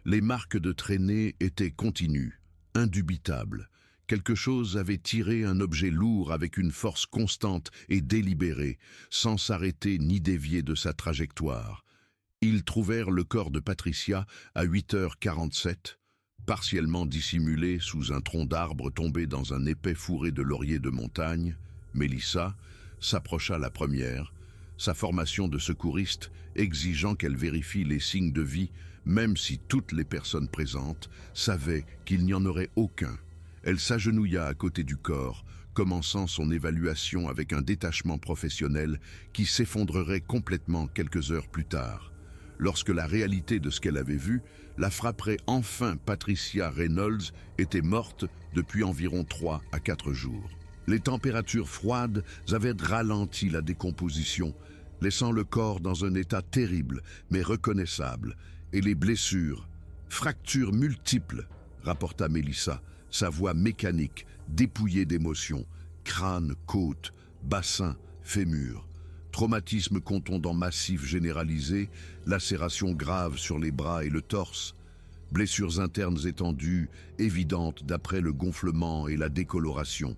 Les marques de traînées étaient continues, indubitables. Quelque chose avait tiré un objet lourd avec une force constante et délibérée, sans s'arrêter ni dévier de sa trajectoire. Ils trouvèrent le corps de Patricia à 8h47, partiellement dissimulé sous un tronc d'arbre tombé dans un épais fourré de lauriers de montagne. Mélissa s'approcha la première, sa formation de secouriste exigeant qu'elle vérifie les signes de vie, même si toutes les personnes présentes savaient qu'il n'y en aurait aucun. Elle s'agenouilla à côté du corps, commençant son évaluation avec un détachement professionnel qui s'effondrerait complètement quelques heures plus tard. Lorsque la réalité de ce qu'elle avait vu la frapperait enfin, Patricia Reynolds était morte depuis environ 3 à 4 jours. Les températures froides avaient ralenti la décomposition, laissant le corps dans un état terrible mais reconnaissable, et les blessures, fractures multiples, rapporta Mélissa, sa voix mécanique, dépouillée d'émotion, crâne, côte, bassin, fémur. Traumatisme contondant massif généralisé, lacération grave sur les bras et le torse, blessures internes étendues, évidentes d'après le gonflement et la décoloration.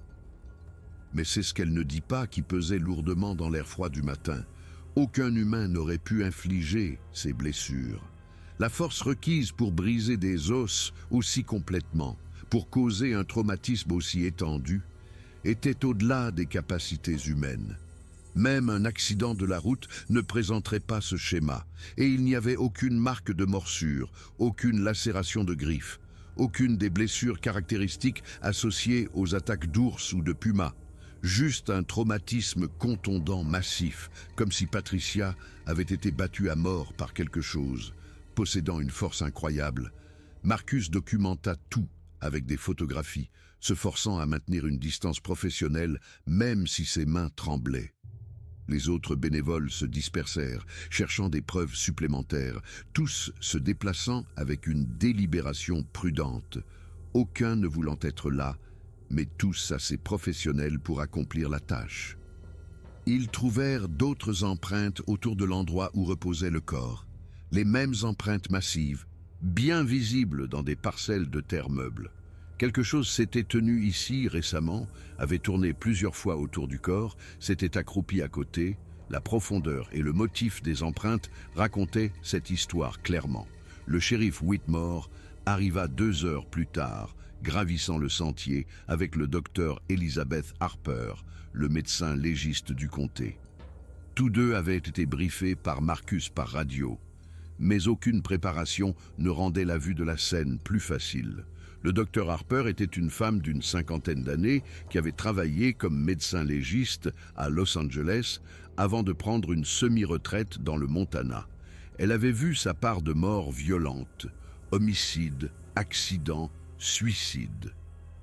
Mais c'est ce qu'elle ne dit pas qui pesait lourdement dans l'air froid du matin. Aucun humain n'aurait pu infliger ces blessures. La force requise pour briser des os aussi complètement, pour causer un traumatisme aussi étendu, était au-delà des capacités humaines. Même un accident de la route ne présenterait pas ce schéma, et il n'y avait aucune marque de morsure, aucune lacération de griffes, aucune des blessures caractéristiques associées aux attaques d'ours ou de pumas. Juste un traumatisme contondant massif, comme si Patricia avait été battue à mort par quelque chose, possédant une force incroyable. Marcus documenta tout avec des photographies, se forçant à maintenir une distance professionnelle, même si ses mains tremblaient. Les autres bénévoles se dispersèrent, cherchant des preuves supplémentaires, tous se déplaçant avec une délibération prudente, aucun ne voulant être là, mais tous assez professionnels pour accomplir la tâche. Ils trouvèrent d'autres empreintes autour de l'endroit où reposait le corps, les mêmes empreintes massives, bien visibles dans des parcelles de terre meuble. Quelque chose s'était tenu ici récemment, avait tourné plusieurs fois autour du corps, s'était accroupi à côté. La profondeur et le motif des empreintes racontaient cette histoire clairement. Le shérif Whitmore arriva 2 heures plus tard, gravissant le sentier avec le docteur Elizabeth Harper, le médecin légiste du comté. Tous deux avaient été briefés par Marcus par radio, mais aucune préparation ne rendait la vue de la scène plus facile. Le docteur Harper était une femme d'une 50aine d'années qui avait travaillé comme médecin légiste à Los Angeles avant de prendre une semi-retraite dans le Montana. Elle avait vu sa part de morts violentes, homicides, accidents, suicides.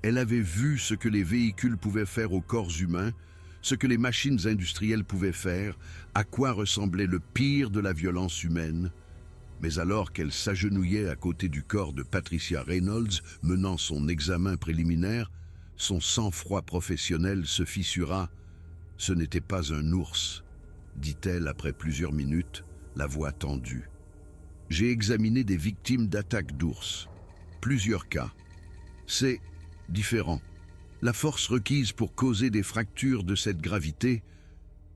Elle avait vu ce que les véhicules pouvaient faire aux corps humains, ce que les machines industrielles pouvaient faire, à quoi ressemblait le pire de la violence humaine. Mais alors qu'elle s'agenouillait à côté du corps de Patricia Reynolds, menant son examen préliminaire, son sang-froid professionnel se fissura. « Ce n'était pas un ours », dit-elle après plusieurs minutes, la voix tendue. « J'ai examiné des victimes d'attaques d'ours. Plusieurs cas. C'est différent. La force requise pour causer des fractures de cette gravité. »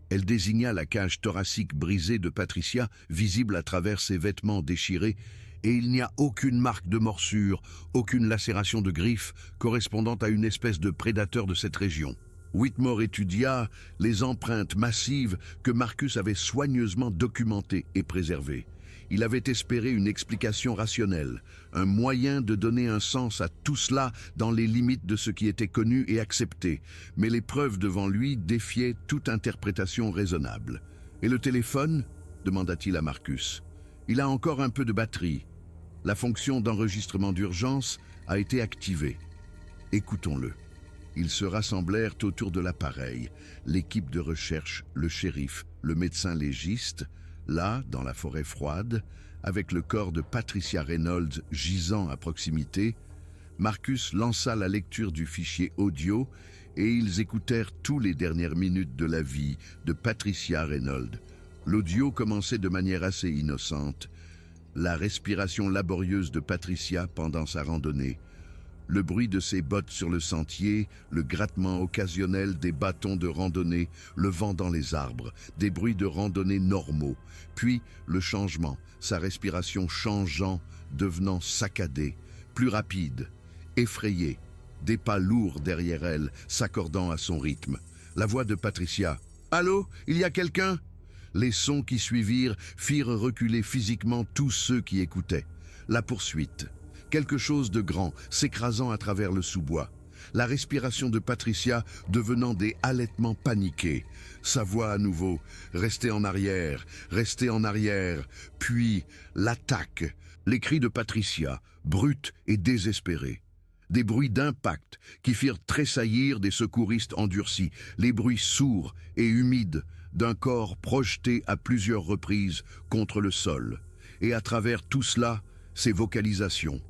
Elle désigna la cage thoracique brisée de Patricia, visible à travers ses vêtements déchirés, et il n'y a aucune marque de morsure, aucune lacération de griffes correspondant à une espèce de prédateur de cette région. Whitmore étudia les empreintes massives que Marcus avait soigneusement documentées et préservées. Il avait espéré une explication rationnelle, un moyen de donner un sens à tout cela dans les limites de ce qui était connu et accepté, mais les preuves devant lui défiaient toute interprétation raisonnable. « Et le téléphone ?» demanda-t-il à Marcus. « Il a encore un peu de batterie. La fonction d'enregistrement d'urgence a été activée. Écoutons-le. » Ils se rassemblèrent autour de l'appareil, l'équipe de recherche, le shérif, le médecin légiste, là, dans la forêt froide, avec le corps de Patricia Reynolds gisant à proximité. Marcus lança la lecture du fichier audio et ils écoutèrent tous les dernières minutes de la vie de Patricia Reynolds. L'audio commençait de manière assez innocente. La respiration laborieuse de Patricia pendant sa randonnée, le bruit de ses bottes sur le sentier, le grattement occasionnel des bâtons de randonnée, le vent dans les arbres, des bruits de randonnée normaux, puis le changement, sa respiration changeant, devenant saccadée, plus rapide, effrayée, des pas lourds derrière elle, s'accordant à son rythme. La voix de Patricia. « Allô, il y a quelqu'un ?» Les sons qui suivirent firent reculer physiquement tous ceux qui écoutaient. La poursuite. Quelque chose de grand s'écrasant à travers le sous-bois. La respiration de Patricia devenant des halètements paniqués. Sa voix à nouveau. Restez en arrière, puis l'attaque. Les cris de Patricia, bruts et désespérés. Des bruits d'impact qui firent tressaillir des secouristes endurcis. Les bruits sourds et humides d'un corps projeté à plusieurs reprises contre le sol. Et à travers tout cela, ces vocalisations.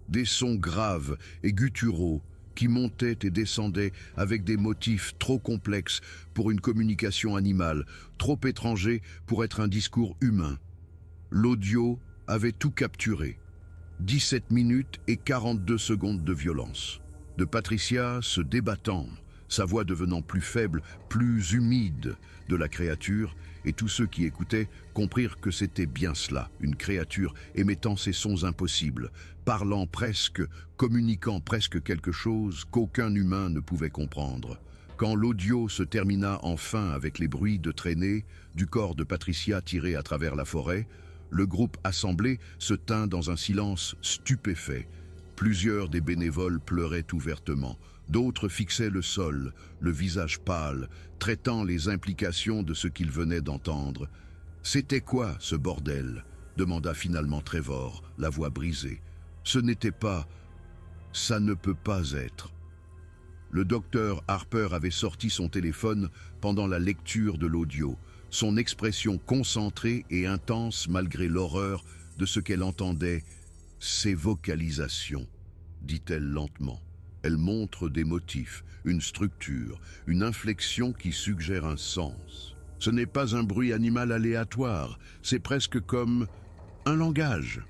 Des sons graves et gutturaux qui montaient et descendaient avec des motifs trop complexes pour une communication animale, trop étrangers pour être un discours humain. L'audio avait tout capturé. 17 minutes et 42 secondes de violence. De Patricia se débattant, sa voix devenant plus faible, plus humide de la créature, et tous ceux qui écoutaient comprirent que c'était bien cela, une créature émettant ces sons impossibles, parlant presque, communiquant presque quelque chose qu'aucun humain ne pouvait comprendre. Quand l'audio se termina enfin avec les bruits de traînée du corps de Patricia tiré à travers la forêt, le groupe assemblé se tint dans un silence stupéfait. Plusieurs des bénévoles pleuraient ouvertement. D'autres fixaient le sol, le visage pâle, traitant les implications de ce qu'ils venaient d'entendre. « C'était quoi, ce bordel ?» demanda finalement Trevor, la voix brisée. « Ce n'était pas... ça ne peut pas être. » Le docteur Harper avait sorti son téléphone pendant la lecture de l'audio, son expression concentrée et intense malgré l'horreur de ce qu'elle entendait. « Ces vocalisations », dit-elle lentement. Elles montrent des motifs, une structure, une inflexion qui suggère un sens. Ce n'est pas un bruit animal aléatoire, c'est presque comme un langage.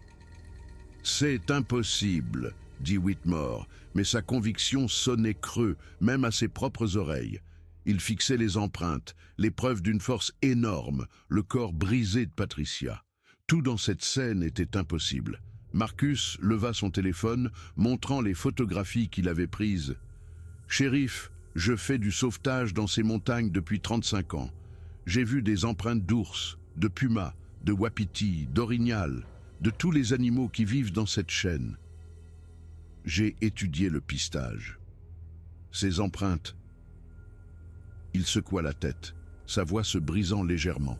« C'est impossible », dit Whitmore, mais sa conviction sonnait creux, même à ses propres oreilles. Il fixait les empreintes, les preuves d'une force énorme, le corps brisé de Patricia. Tout dans cette scène était impossible. Marcus leva son téléphone, montrant les photographies qu'il avait prises. « Shérif, je fais du sauvetage dans ces montagnes depuis 35 ans. J'ai vu des empreintes d'ours, de pumas, de wapitis, d'orignal, de tous les animaux qui vivent dans cette chaîne. J'ai étudié le pistage. Ces empreintes... » Il secoua la tête, sa voix se brisant légèrement.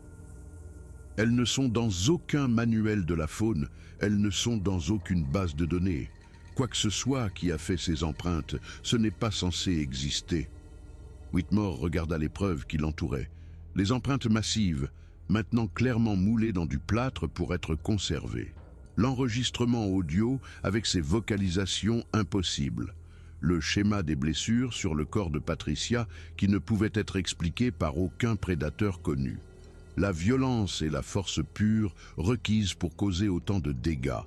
Elles ne sont dans aucun manuel de la faune, elles ne sont dans aucune base de données. Quoi que ce soit qui a fait ces empreintes, ce n'est pas censé exister. Whitmore regarda les preuves qui l'entouraient. Les empreintes massives, maintenant clairement moulées dans du plâtre pour être conservées. L'enregistrement audio avec ses vocalisations impossibles. Le schéma des blessures sur le corps de Patricia qui ne pouvait être expliqué par aucun prédateur connu. La violence et la force pure requises pour causer autant de dégâts.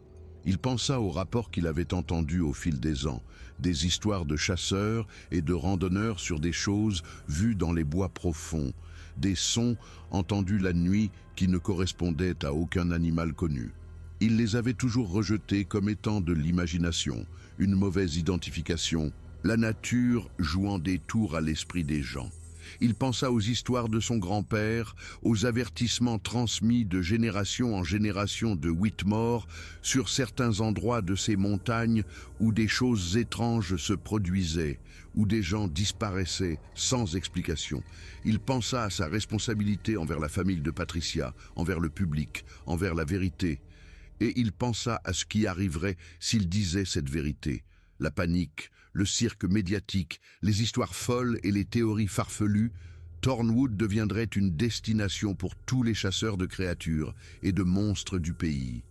Il pensa aux rapports qu'il avait entendus au fil des ans, des histoires de chasseurs et de randonneurs sur des choses vues dans les bois profonds, des sons entendus la nuit qui ne correspondaient à aucun animal connu. Il les avait toujours rejetés comme étant de l'imagination, une mauvaise identification, la nature jouant des tours à l'esprit des gens. Il pensa aux histoires de son grand-père, aux avertissements transmis de génération en génération de Whitmore sur certains endroits de ces montagnes où des choses étranges se produisaient, où des gens disparaissaient sans explication. Il pensa à sa responsabilité envers la famille de Patricia, envers le public, envers la vérité. Et il pensa à ce qui arriverait s'il disait cette vérité. La panique, le cirque médiatique, les histoires folles et les théories farfelues, Thornwood deviendrait une destination pour tous les chasseurs de créatures et de monstres du pays.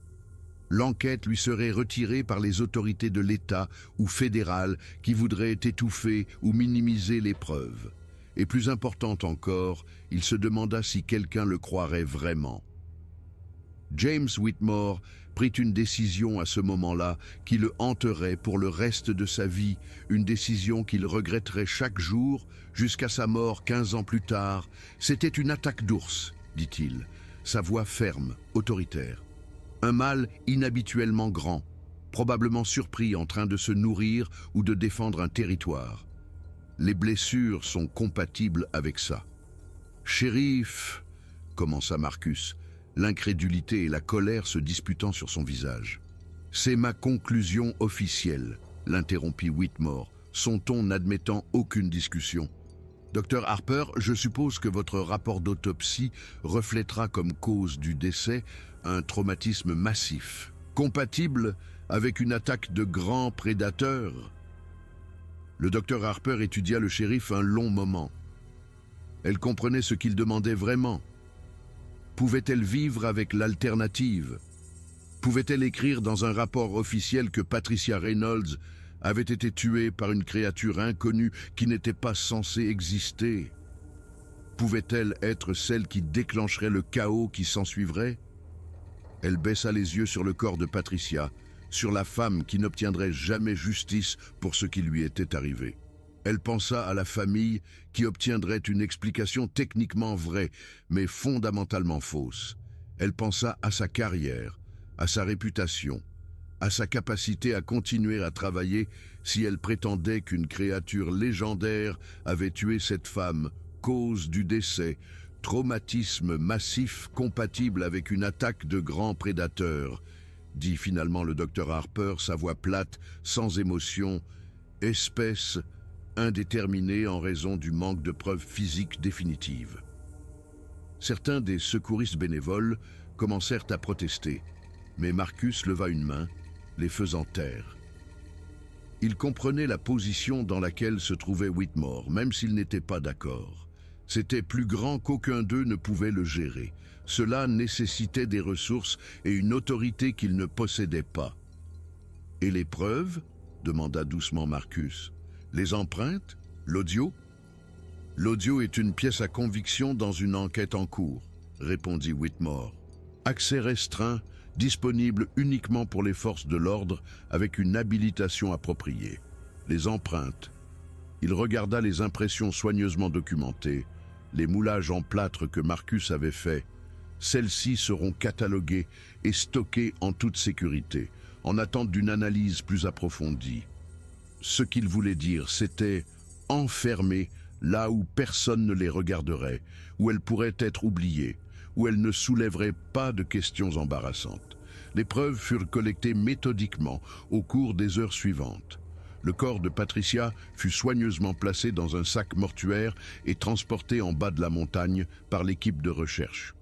L'enquête lui serait retirée par les autorités de l'État ou fédérales qui voudraient étouffer ou minimiser les preuves. Et plus importante encore, il se demanda si quelqu'un le croirait vraiment. James Whitmore prit une décision à ce moment-là qui le hanterait pour le reste de sa vie, une décision qu'il regretterait chaque jour jusqu'à sa mort 15 ans plus tard. C'était une attaque d'ours, dit-il, sa voix ferme, autoritaire. Un mâle inhabituellement grand, probablement surpris en train de se nourrir ou de défendre un territoire. Les blessures sont compatibles avec ça. « Shérif » commença Marcus, l'incrédulité et la colère se disputant sur son visage. « C'est ma conclusion officielle », l'interrompit Whitmore, son ton n'admettant aucune discussion. « Docteur Harper, je suppose que votre rapport d'autopsie reflètera comme cause du décès un traumatisme massif, compatible avec une attaque de grands prédateurs. » Le docteur Harper étudia le shérif un long moment. Elle comprenait ce qu'il demandait vraiment. Pouvait-elle vivre avec l'alternative? Pouvait-elle écrire dans un rapport officiel que Patricia Reynolds avait été tuée par une créature inconnue qui n'était pas censée exister? Pouvait-elle être celle qui déclencherait le chaos qui s'ensuivrait? Elle baissa les yeux sur le corps de Patricia, sur la femme qui n'obtiendrait jamais justice pour ce qui lui était arrivé. Elle pensa à la famille qui obtiendrait une explication techniquement vraie, mais fondamentalement fausse. Elle pensa à sa carrière, à sa réputation, à sa capacité à continuer à travailler si elle prétendait qu'une créature légendaire avait tué cette femme, cause du décès, traumatisme massif compatible avec une attaque de grands prédateurs, dit finalement le docteur Harper, sa voix plate, sans émotion, espèce indéterminée en raison du manque de preuves physiques définitives. Certains des secouristes bénévoles commencèrent à protester, mais Marcus leva une main, les faisant taire. Il comprenait la position dans laquelle se trouvait Whitmore, même s'il n'était pas d'accord. C'était plus grand qu'aucun d'eux ne pouvait le gérer. Cela nécessitait des ressources et une autorité qu'il ne possédait pas. « Et les preuves » demanda doucement Marcus. « Les empreintes? L'audio » ? « L'audio est une pièce à conviction dans une enquête en cours » répondit Whitmore. « Accès restreint, disponible uniquement pour les forces de l'ordre avec une habilitation appropriée. Les empreintes. » Il regarda les impressions soigneusement documentées, les moulages en plâtre que Marcus avait faits. Celles-ci seront cataloguées et stockées en toute sécurité, en attente d'une analyse plus approfondie. Ce qu'il voulait dire, c'était enfermer là où personne ne les regarderait, où elles pourraient être oubliées, où elles ne soulèveraient pas de questions embarrassantes. Les preuves furent collectées méthodiquement au cours des heures suivantes. Le corps de Patricia fut soigneusement placé dans un sac mortuaire et transporté en bas de la montagne par l'équipe de recherche.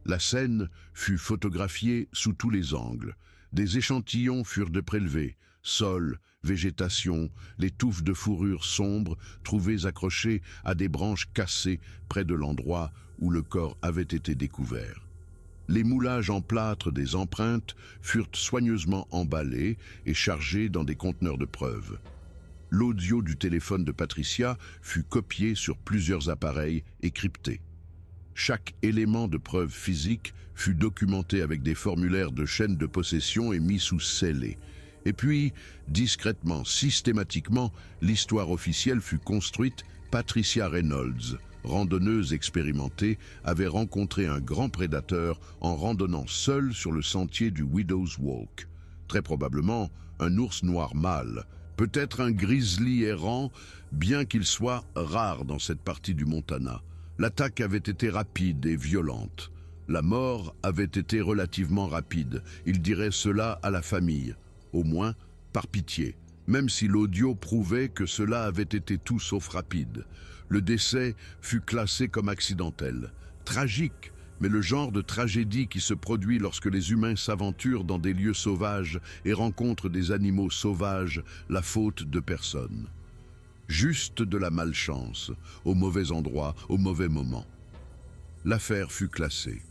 La scène fut photographiée sous tous les angles. Des échantillons furent prélevés, sol, végétation, les touffes de fourrure sombre trouvées accrochées à des branches cassées près de l'endroit où le corps avait été découvert. Les moulages en plâtre des empreintes furent soigneusement emballés et chargés dans des conteneurs de preuves. L'audio du téléphone de Patricia fut copié sur plusieurs appareils et crypté. Chaque élément de preuve physique fut documenté avec des formulaires de chaîne de possession et mis sous scellé. Et puis, discrètement, systématiquement, l'histoire officielle fut construite. Patricia Reynolds, randonneuse expérimentée, avait rencontré un grand prédateur en randonnant seule sur le sentier du Widow's Walk. Très probablement, un ours noir mâle, Peut-être un grizzly errant, bien qu'il soit rare dans cette partie du Montana. L'attaque avait été rapide et violente. La mort avait été relativement rapide. Il dirait cela à la famille, au moins par pitié, même si l'audio prouvait que cela avait été tout sauf rapide. Le décès fut classé comme accidentel. Tragique, mais le genre de tragédie qui se produit lorsque les humains s'aventurent dans des lieux sauvages et rencontrent des animaux sauvages, la faute de personne. Juste de la malchance, au mauvais endroit, au mauvais moment. L'affaire fut classée.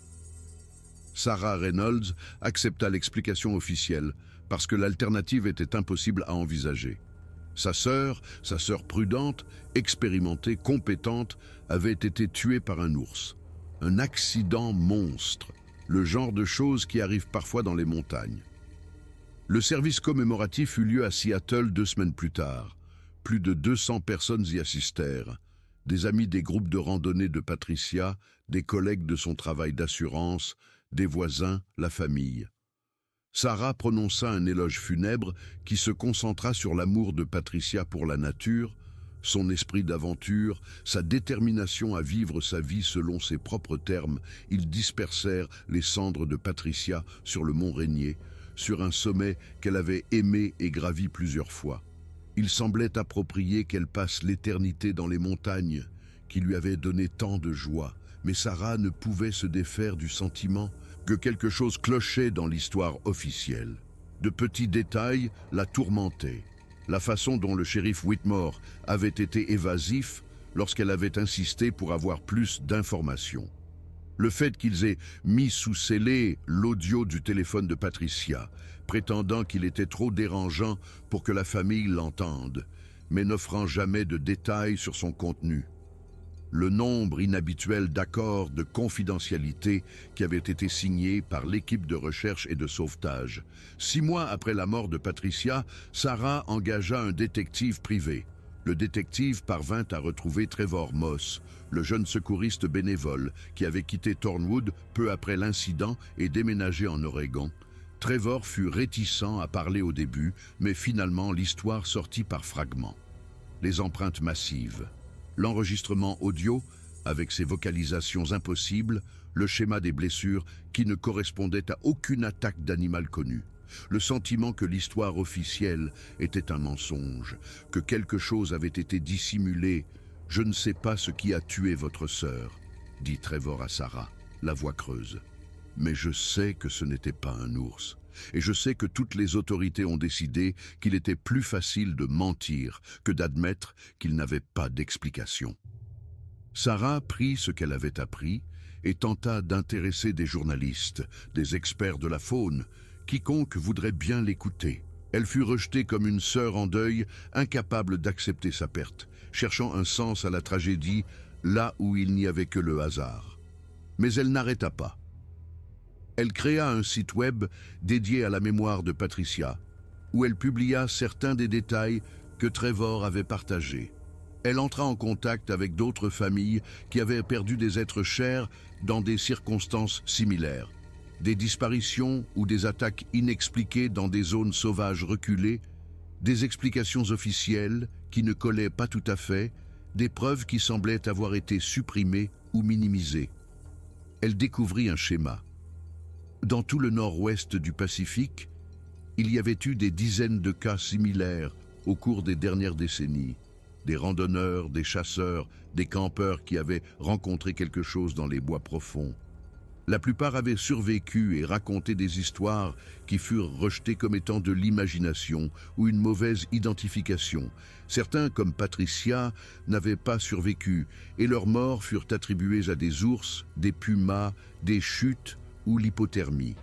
Sarah Reynolds accepta l'explication officielle parce que l'alternative était impossible à envisager. Sa sœur prudente, expérimentée, compétente, avait été tuée par un ours. Un accident monstre, le genre de choses qui arrivent parfois dans les montagnes. Le service commémoratif eut lieu à Seattle 2 semaines plus tard. Plus de 200 personnes y assistèrent. Des amis des groupes de randonnée de Patricia, des collègues de son travail d'assurance, des voisins, la famille. Sarah prononça un éloge funèbre qui se concentra sur l'amour de Patricia pour la nature, son esprit d'aventure, sa détermination à vivre sa vie selon ses propres termes. Ils dispersèrent les cendres de Patricia sur le mont Rainier, sur un sommet qu'elle avait aimé et gravi plusieurs fois. Il semblait approprié qu'elle passe l'éternité dans les montagnes, qui lui avaient donné tant de joie, mais Sarah ne pouvait se défaire du sentiment que quelque chose clochait dans l'histoire officielle. De petits détails la tourmentaient. La façon dont le shérif Whitmore avait été évasif lorsqu'elle avait insisté pour avoir plus d'informations. Le fait qu'ils aient mis sous scellé l'audio du téléphone de Patricia, prétendant qu'il était trop dérangeant pour que la famille l'entende, mais n'offrant jamais de détails sur son contenu. Le nombre inhabituel d'accords de confidentialité qui avaient été signés par l'équipe de recherche et de sauvetage. 6 mois après la mort de Patricia, Sarah engagea un détective privé. Le détective parvint à retrouver Trevor Moss, le jeune secouriste bénévole qui avait quitté Thornwood peu après l'incident et déménagé en Oregon. Trevor fut réticent à parler au début, mais finalement l'histoire sortit par fragments. Les empreintes massives, l'enregistrement audio avec ses vocalisations impossibles, le schéma des blessures qui ne correspondait à aucune attaque d'animal connu. Le sentiment que l'histoire officielle était un mensonge, que quelque chose avait été dissimulé. « Je ne sais pas ce qui a tué votre sœur », dit Trevor à Sarah, la voix creuse. « Mais je sais que ce n'était pas un ours. Et je sais que toutes les autorités ont décidé qu'il était plus facile de mentir que d'admettre qu'il n'avait pas d'explication. » Sarah prit ce qu'elle avait appris et tenta d'intéresser des journalistes, des experts de la faune, quiconque voudrait bien l'écouter. Elle fut rejetée comme une sœur en deuil, incapable d'accepter sa perte, cherchant un sens à la tragédie là où il n'y avait que le hasard. Mais elle n'arrêta pas. Elle créa un site web dédié à la mémoire de Patricia, où elle publia certains des détails que Trevor avait partagés. Elle entra en contact avec d'autres familles qui avaient perdu des êtres chers dans des circonstances similaires. Des disparitions ou des attaques inexpliquées dans des zones sauvages reculées, des explications officielles qui ne collaient pas tout à fait, des preuves qui semblaient avoir été supprimées ou minimisées. Elle découvrit un schéma. Dans tout le nord-ouest du Pacifique, il y avait eu des dizaines de cas similaires au cours des dernières décennies. Des randonneurs, des chasseurs, des campeurs qui avaient rencontré quelque chose dans les bois profonds. La plupart avaient survécu et raconté des histoires qui furent rejetées comme étant de l'imagination ou une mauvaise identification. Certains, comme Patricia, n'avaient pas survécu et leurs morts furent attribuées à des ours, des pumas, des chutes ou l'hypothermie.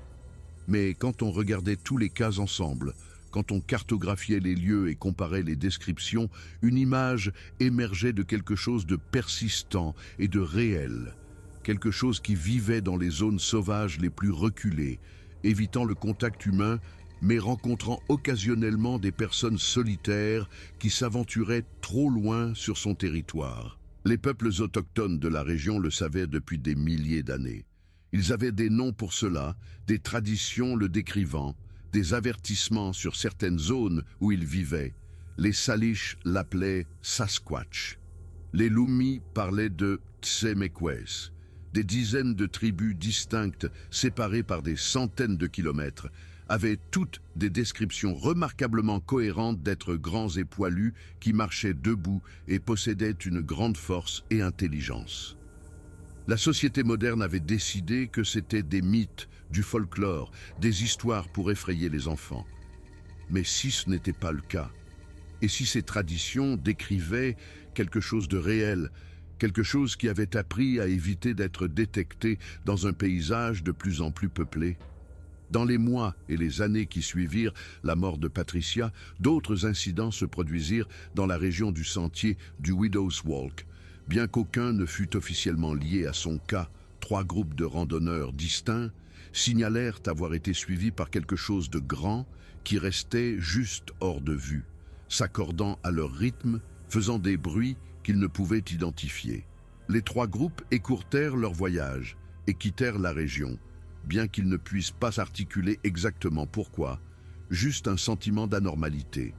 Mais quand on regardait tous les cas ensemble, quand on cartographiait les lieux et comparait les descriptions, une image émergeait de quelque chose de persistant et de réel. Quelque chose qui vivait dans les zones sauvages les plus reculées, évitant le contact humain, mais rencontrant occasionnellement des personnes solitaires qui s'aventuraient trop loin sur son territoire. Les peuples autochtones de la région le savaient depuis des milliers d'années. Ils avaient des noms pour cela, des traditions le décrivant, des avertissements sur certaines zones où ils vivaient, Les Salish l'appelaient Sasquatch. Les Lumi parlaient de Tsemekwes. Des dizaines de tribus distinctes, séparées par des centaines de kilomètres, avaient toutes des descriptions remarquablement cohérentes d'êtres grands et poilus qui marchaient debout et possédaient une grande force et intelligence. La société moderne avait décidé que c'était des mythes, du folklore, des histoires pour effrayer les enfants. Mais si ce n'était pas le cas, et si ces traditions décrivaient quelque chose de réel, quelque chose qui avait appris à éviter d'être détecté dans un paysage de plus en plus peuplé. Dans les mois et les années qui suivirent la mort de Patricia, d'autres incidents se produisirent dans la région du sentier du Widow's Walk. Bien qu'aucun ne fût officiellement lié à son cas, 3 groupes de randonneurs distincts signalèrent avoir été suivis par quelque chose de grand qui restait juste hors de vue, s'accordant à leur rythme, faisant des bruits qu'ils ne pouvaient identifier. Les 3 groupes écourtèrent leur voyage et quittèrent la région, bien qu'ils ne puissent pas articuler exactement pourquoi, juste un sentiment d'anormalité,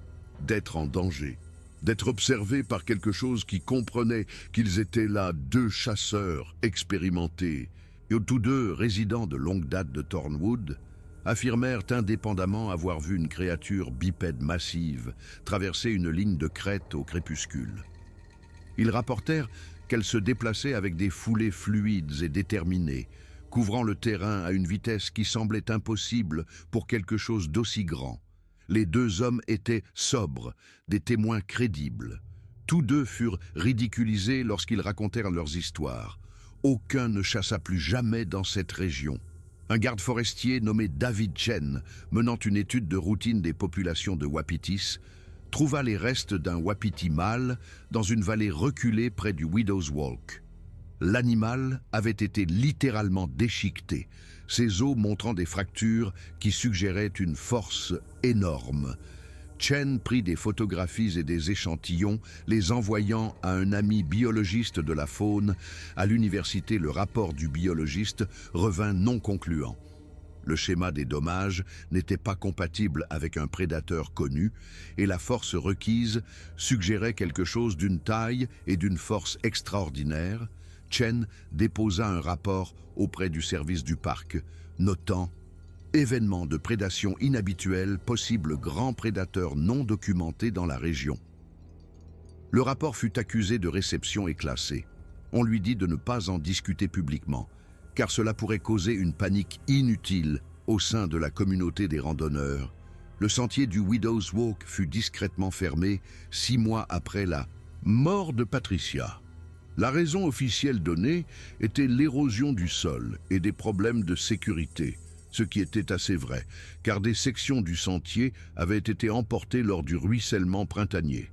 d'être en danger, d'être observés par quelque chose qui comprenait qu'ils étaient là 2 chasseurs expérimentés, et tous 2 résidents de longue date de Thornwood, affirmèrent indépendamment avoir vu une créature bipède massive traverser une ligne de crête au crépuscule. Ils rapportèrent qu'elle se déplaçait avec des foulées fluides et déterminées, couvrant le terrain à une vitesse qui semblait impossible pour quelque chose d'aussi grand. Les 2 hommes étaient sobres, des témoins crédibles. Tous 2 furent ridiculisés lorsqu'ils racontèrent leurs histoires. Aucun ne chassa plus jamais dans cette région. Un garde forestier nommé David Chen, menant une étude de routine des populations de wapitis, trouva les restes d'un wapiti mâle dans une vallée reculée près du Widow's Walk. L'animal avait été littéralement déchiqueté, ses os montrant des fractures qui suggéraient une force énorme. Chen prit des photographies et des échantillons, les envoyant à un ami biologiste de la faune. À l'université, le rapport du biologiste revint non concluant. Le schéma des dommages n'était pas compatible avec un prédateur connu et la force requise suggérait quelque chose d'une taille et d'une force extraordinaire. Chen déposa un rapport auprès du service du parc, notant « Événement de prédation inhabituelle, possible grand prédateur non documenté dans la région ». Le rapport fut accusé de réception et classé. On lui dit de ne pas en discuter publiquement, car cela pourrait causer une panique inutile au sein de la communauté des randonneurs. Le sentier du Widow's Walk fut discrètement fermé 6 mois après la mort de Patricia. La raison officielle donnée était l'érosion du sol et des problèmes de sécurité, ce qui était assez vrai, car des sections du sentier avaient été emportées lors du ruissellement printanier.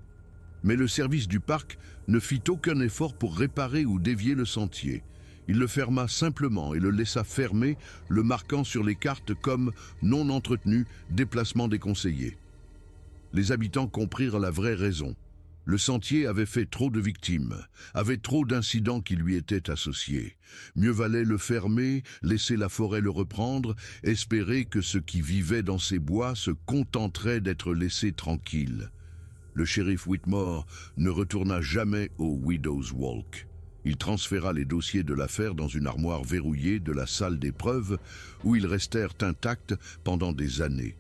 Mais le service du parc ne fit aucun effort pour réparer ou dévier le sentier. Il le ferma simplement et le laissa fermé, le marquant sur les cartes comme « non entretenu, déplacement déconseillé ». Les habitants comprirent la vraie raison. Le sentier avait fait trop de victimes, avait trop d'incidents qui lui étaient associés. Mieux valait le fermer, laisser la forêt le reprendre, espérer que ceux qui vivaient dans ces bois se contenteraient d'être laissés tranquilles. Le shérif Whitmore ne retourna jamais au Widow's Walk. Il transféra les dossiers de l'affaire dans une armoire verrouillée de la salle des preuves où ils restèrent intacts pendant des années.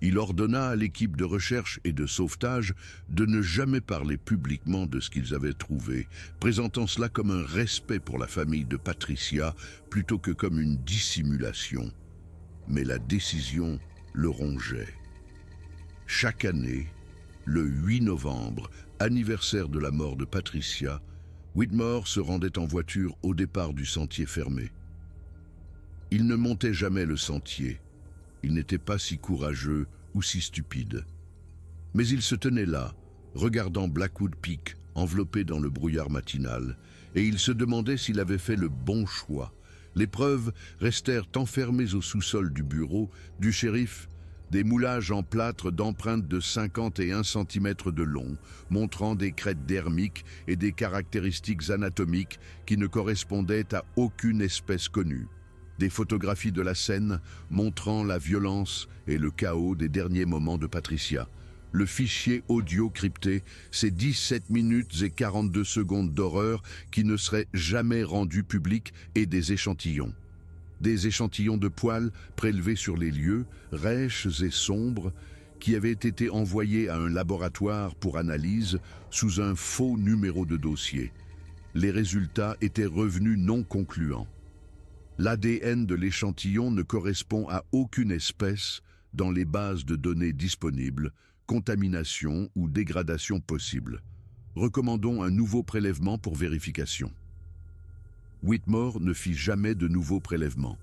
Il ordonna à l'équipe de recherche et de sauvetage de ne jamais parler publiquement de ce qu'ils avaient trouvé, présentant cela comme un respect pour la famille de Patricia plutôt que comme une dissimulation. Mais la décision le rongeait. Chaque année, le 8 novembre, anniversaire de la mort de Patricia, Whitmore se rendait en voiture au départ du sentier fermé. Il ne montait jamais le sentier. Il n'était pas si courageux ou si stupide. Mais il se tenait là, regardant Blackwood Peak enveloppé dans le brouillard matinal, et il se demandait s'il avait fait le bon choix. Les preuves restèrent enfermées au sous-sol du bureau du shérif, des moulages en plâtre d'empreintes de 51 cm de long, montrant des crêtes dermiques et des caractéristiques anatomiques qui ne correspondaient à aucune espèce connue. Des photographies de la scène montrant la violence et le chaos des derniers moments de Patricia. le fichier audio crypté, c'est 17 minutes et 42 secondes d'horreur qui ne seraient jamais rendues publiques et des échantillons. Des échantillons de poils prélevés sur les lieux, rêches et sombres, qui avaient été envoyés à un laboratoire pour analyse sous un faux numéro de dossier. Les résultats étaient revenus non concluants. L'ADN de l'échantillon ne correspond à aucune espèce dans les bases de données disponibles, contamination ou dégradation possible. Recommandons un nouveau prélèvement pour vérification. Whitmore ne fit jamais de nouveaux prélèvements.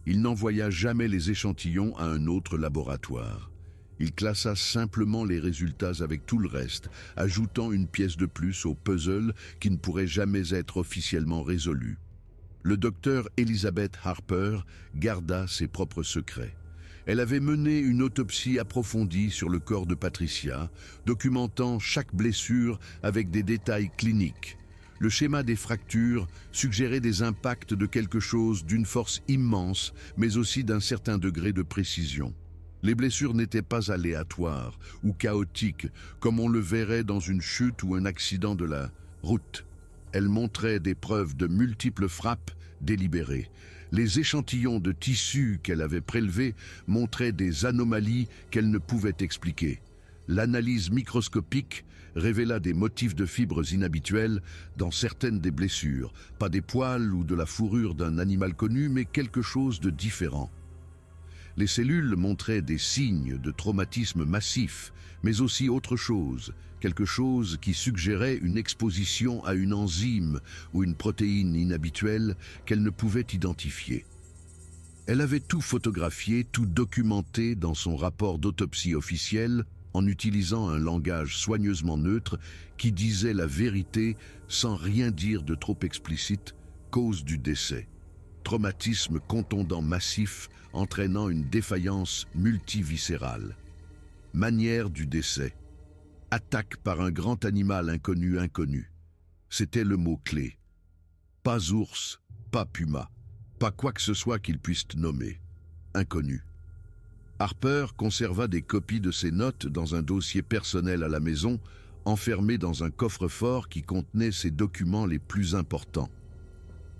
Il n'envoya jamais les échantillons à un autre laboratoire. Il classa simplement les résultats avec tout le reste, ajoutant une pièce de plus au puzzle qui ne pourrait jamais être officiellement résolu. Le docteur Elizabeth Harper garda ses propres secrets. Elle avait mené une autopsie approfondie sur le corps de Patricia, documentant chaque blessure avec des détails cliniques. Le schéma des fractures suggérait des impacts de quelque chose d'une force immense, mais aussi d'un certain degré de précision. Les blessures n'étaient pas aléatoires ou chaotiques, comme on le verrait dans une chute ou un accident de la route. Elles montraient des preuves de multiples frappes délibérées. Les échantillons de tissu qu'elle avait prélevés montraient des anomalies qu'elle ne pouvait expliquer. L'analyse microscopique révéla des motifs de fibres inhabituels dans certaines des blessures, pas des poils ou de la fourrure d'un animal connu, mais quelque chose de différent. Les cellules montraient des signes de traumatisme massif, mais aussi autre chose, quelque chose qui suggérait une exposition à une enzyme ou une protéine inhabituelle qu'elle ne pouvait identifier. Elle avait tout photographié, tout documenté dans son rapport d'autopsie officiel en utilisant un langage soigneusement neutre qui disait la vérité sans rien dire de trop explicite, cause du décès. Traumatisme contondant massif entraînant une défaillance multiviscérale. Manière du décès. Attaque par un grand animal inconnu. C'était le mot-clé. Pas ours, pas puma, pas quoi que ce soit qu'il puisse nommer. Inconnu. Harper conserva des copies de ses notes dans un dossier personnel à la maison, enfermé dans un coffre-fort qui contenait ses documents les plus importants.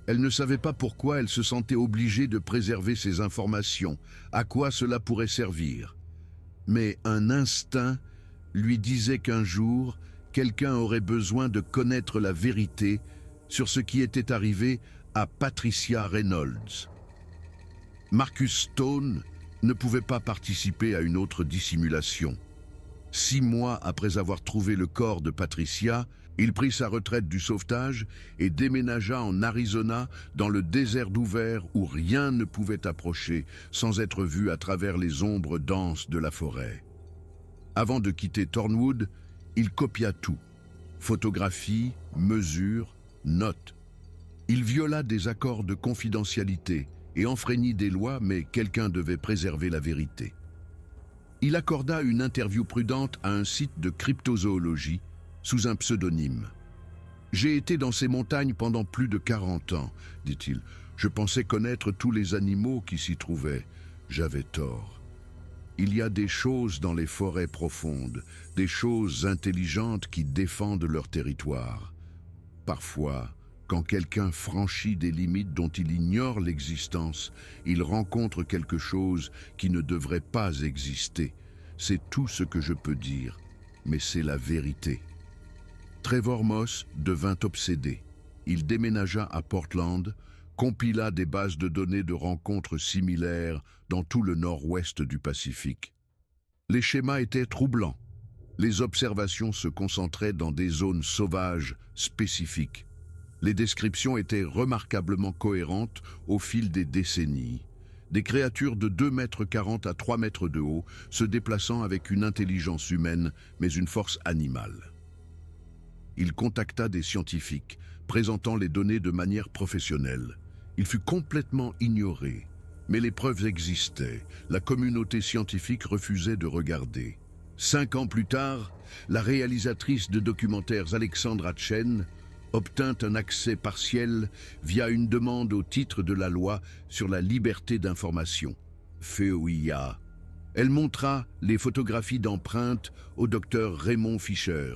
Elle ne savait pas pourquoi elle se sentait obligée de préserver ces informations, à quoi cela pourrait servir. Mais un instinct lui disait qu'un jour, quelqu'un aurait besoin de connaître la vérité sur ce qui était arrivé à Patricia Reynolds. Marcus Stone ne pouvait pas participer à une autre dissimulation. 6 mois après avoir trouvé le corps de Patricia, il prit sa retraite du sauvetage et déménagea en Arizona dans le désert ouvert où rien ne pouvait approcher sans être vu à travers les ombres denses de la forêt. Avant de quitter Thornwood, il copia tout. Photographies, mesures, notes. Il viola des accords de confidentialité et enfreignit des lois, mais quelqu'un devait préserver la vérité. Il accorda une interview prudente à un site de cryptozoologie sous un pseudonyme. « J'ai été dans ces montagnes pendant plus de 40 ans, dit-il. Je pensais connaître tous les animaux qui s'y trouvaient. J'avais tort. Il y a des choses dans les forêts profondes, des choses intelligentes qui défendent leur territoire. Parfois, quand quelqu'un franchit des limites dont il ignore l'existence, il rencontre quelque chose qui ne devrait pas exister. C'est tout ce que je peux dire, mais c'est la vérité. » Trevor Moss devint obsédé. Il déménagea à Portland, compila des bases de données de rencontres similaires dans tout le nord-ouest du Pacifique. Les schémas étaient troublants. Les observations se concentraient dans des zones sauvages spécifiques. Les descriptions étaient remarquablement cohérentes au fil des décennies. Des créatures de 2,40 m à 3 mètres de haut, se déplaçant avec une intelligence humaine, mais une force animale. Il contacta des scientifiques, présentant les données de manière professionnelle. Il fut complètement ignoré, mais les preuves existaient. La communauté scientifique refusait de regarder. 5 ans plus tard, la réalisatrice de documentaires Alexandra Chen obtint un accès partiel via une demande au titre de la loi sur la liberté d'information, FOIA. Elle montra les photographies d'empreintes au docteur Raymond Fisher,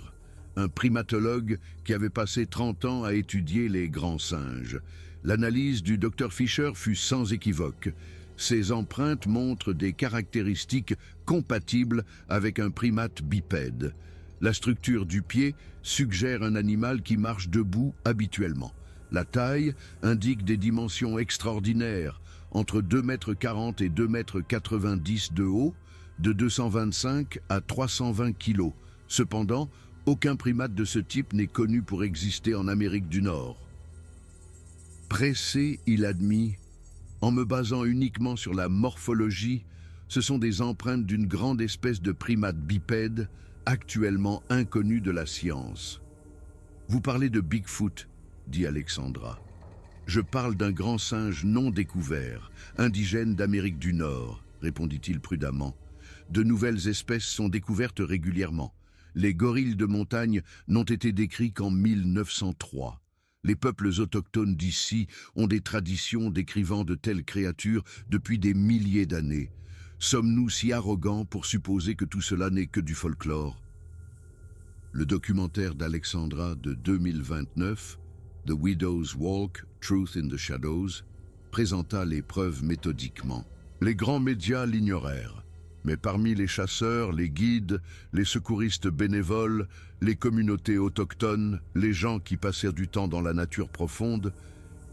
un primatologue qui avait passé 30 ans à étudier les grands singes. L'analyse du docteur Fisher fut sans équivoque. Ces empreintes montrent des caractéristiques compatibles avec un primate bipède. La structure du pied suggère un animal qui marche debout habituellement. La taille indique des dimensions extraordinaires, entre 2,40 m et 2,90 m de haut, de 225 à 320 kg. Cependant, aucun primate de ce type n'est connu pour exister en Amérique du Nord. Pressé, il admit, en me basant uniquement sur la morphologie, ce sont des empreintes d'une grande espèce de primate bipède, actuellement inconnue de la science. Vous parlez de Bigfoot, dit Alexandra. Je parle d'un grand singe non découvert, indigène d'Amérique du Nord, répondit-il prudemment. De nouvelles espèces sont découvertes régulièrement. Les gorilles de montagne n'ont été décrits qu'en 1903. Les peuples autochtones d'ici ont des traditions décrivant de telles créatures depuis des milliers d'années. Sommes-nous si arrogants pour supposer que tout cela n'est que du folklore? Le documentaire d'Alexandra de 2029, The Widow's Walk, Truth in the Shadows, présenta les preuves méthodiquement. Les grands médias l'ignorèrent, mais parmi les chasseurs, les guides, les secouristes bénévoles, les communautés autochtones, les gens qui passèrent du temps dans la nature profonde,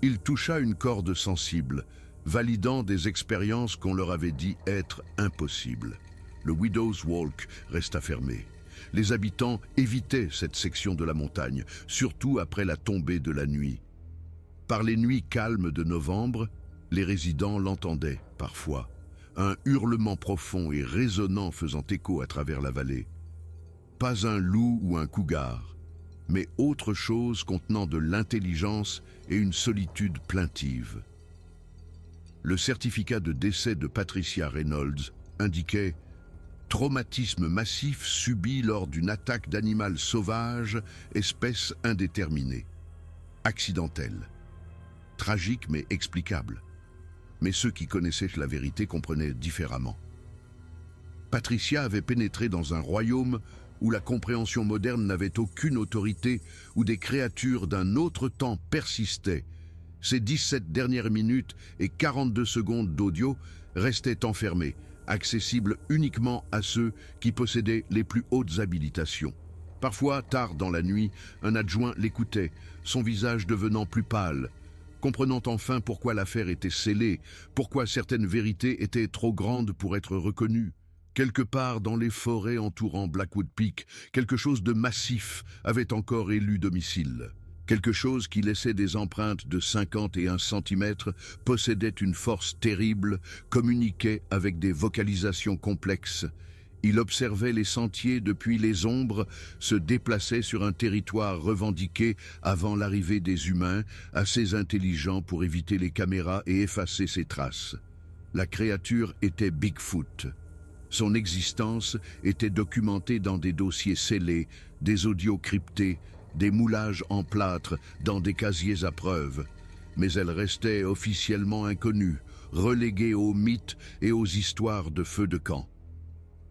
il toucha une corde sensible, validant des expériences qu'on leur avait dit être impossibles. Le Widow's Walk resta fermé. Les habitants évitaient cette section de la montagne, surtout après la tombée de la nuit. Par les nuits calmes de novembre, les résidents l'entendaient parfois, un hurlement profond et résonnant faisant écho à travers la vallée. Pas un loup ou un cougar, mais autre chose contenant de l'intelligence et une solitude plaintive. Le certificat de décès de Patricia Reynolds indiquait « Traumatisme massif subi lors d'une attaque d'animal sauvage, espèce indéterminée. Accidentelle. Tragique mais explicable. » Mais ceux qui connaissaient la vérité comprenaient différemment. Patricia avait pénétré dans un royaume où la compréhension moderne n'avait aucune autorité, où des créatures d'un autre temps persistaient. Ces 17 dernières minutes et 42 secondes d'audio restaient enfermées, accessibles uniquement à ceux qui possédaient les plus hautes habilitations. Parfois, tard dans la nuit, un adjoint l'écoutait, son visage devenant plus pâle, comprenant enfin pourquoi l'affaire était scellée, pourquoi certaines vérités étaient trop grandes pour être reconnues. Quelque part dans les forêts entourant Blackwood Peak, quelque chose de massif avait encore élu domicile. Quelque chose qui laissait des empreintes de 51 cm, possédait une force terrible, communiquait avec des vocalisations complexes. Il observait les sentiers depuis les ombres, se déplaçait sur un territoire revendiqué avant l'arrivée des humains, assez intelligents pour éviter les caméras et effacer ses traces. La créature était Bigfoot. Son existence était documentée dans des dossiers scellés, des audios cryptés, des moulages en plâtre dans des casiers à preuves. Mais elle restait officiellement inconnue, reléguée aux mythes et aux histoires de feu de camp.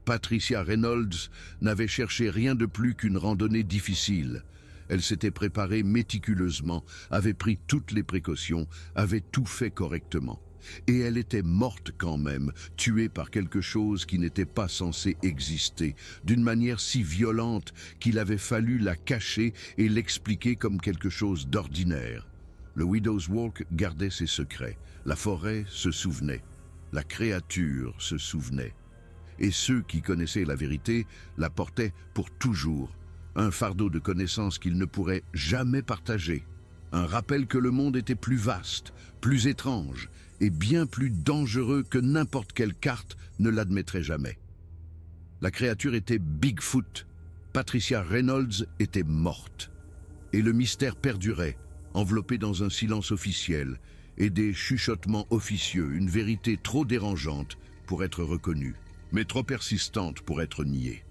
Patricia Reynolds n'avait cherché rien de plus qu'une randonnée difficile. Elle s'était préparée méticuleusement, avait pris toutes les précautions, avait tout fait correctement. Et elle était morte quand même, tuée par quelque chose qui n'était pas censé exister, d'une manière si violente qu'il avait fallu la cacher et l'expliquer comme quelque chose d'ordinaire. Le Widow's Walk gardait ses secrets, la forêt se souvenait, la créature se souvenait. Et ceux qui connaissaient la vérité la portaient pour toujours, un fardeau de connaissances qu'ils ne pourraient jamais partager. Un rappel que le monde était plus vaste, plus étrange et bien plus dangereux que n'importe quelle carte ne l'admettrait jamais. La créature était Bigfoot. Patricia Reynolds était morte. Et le mystère perdurait, enveloppé dans un silence officiel et des chuchotements officieux, une vérité trop dérangeante pour être reconnue, mais trop persistante pour être niée.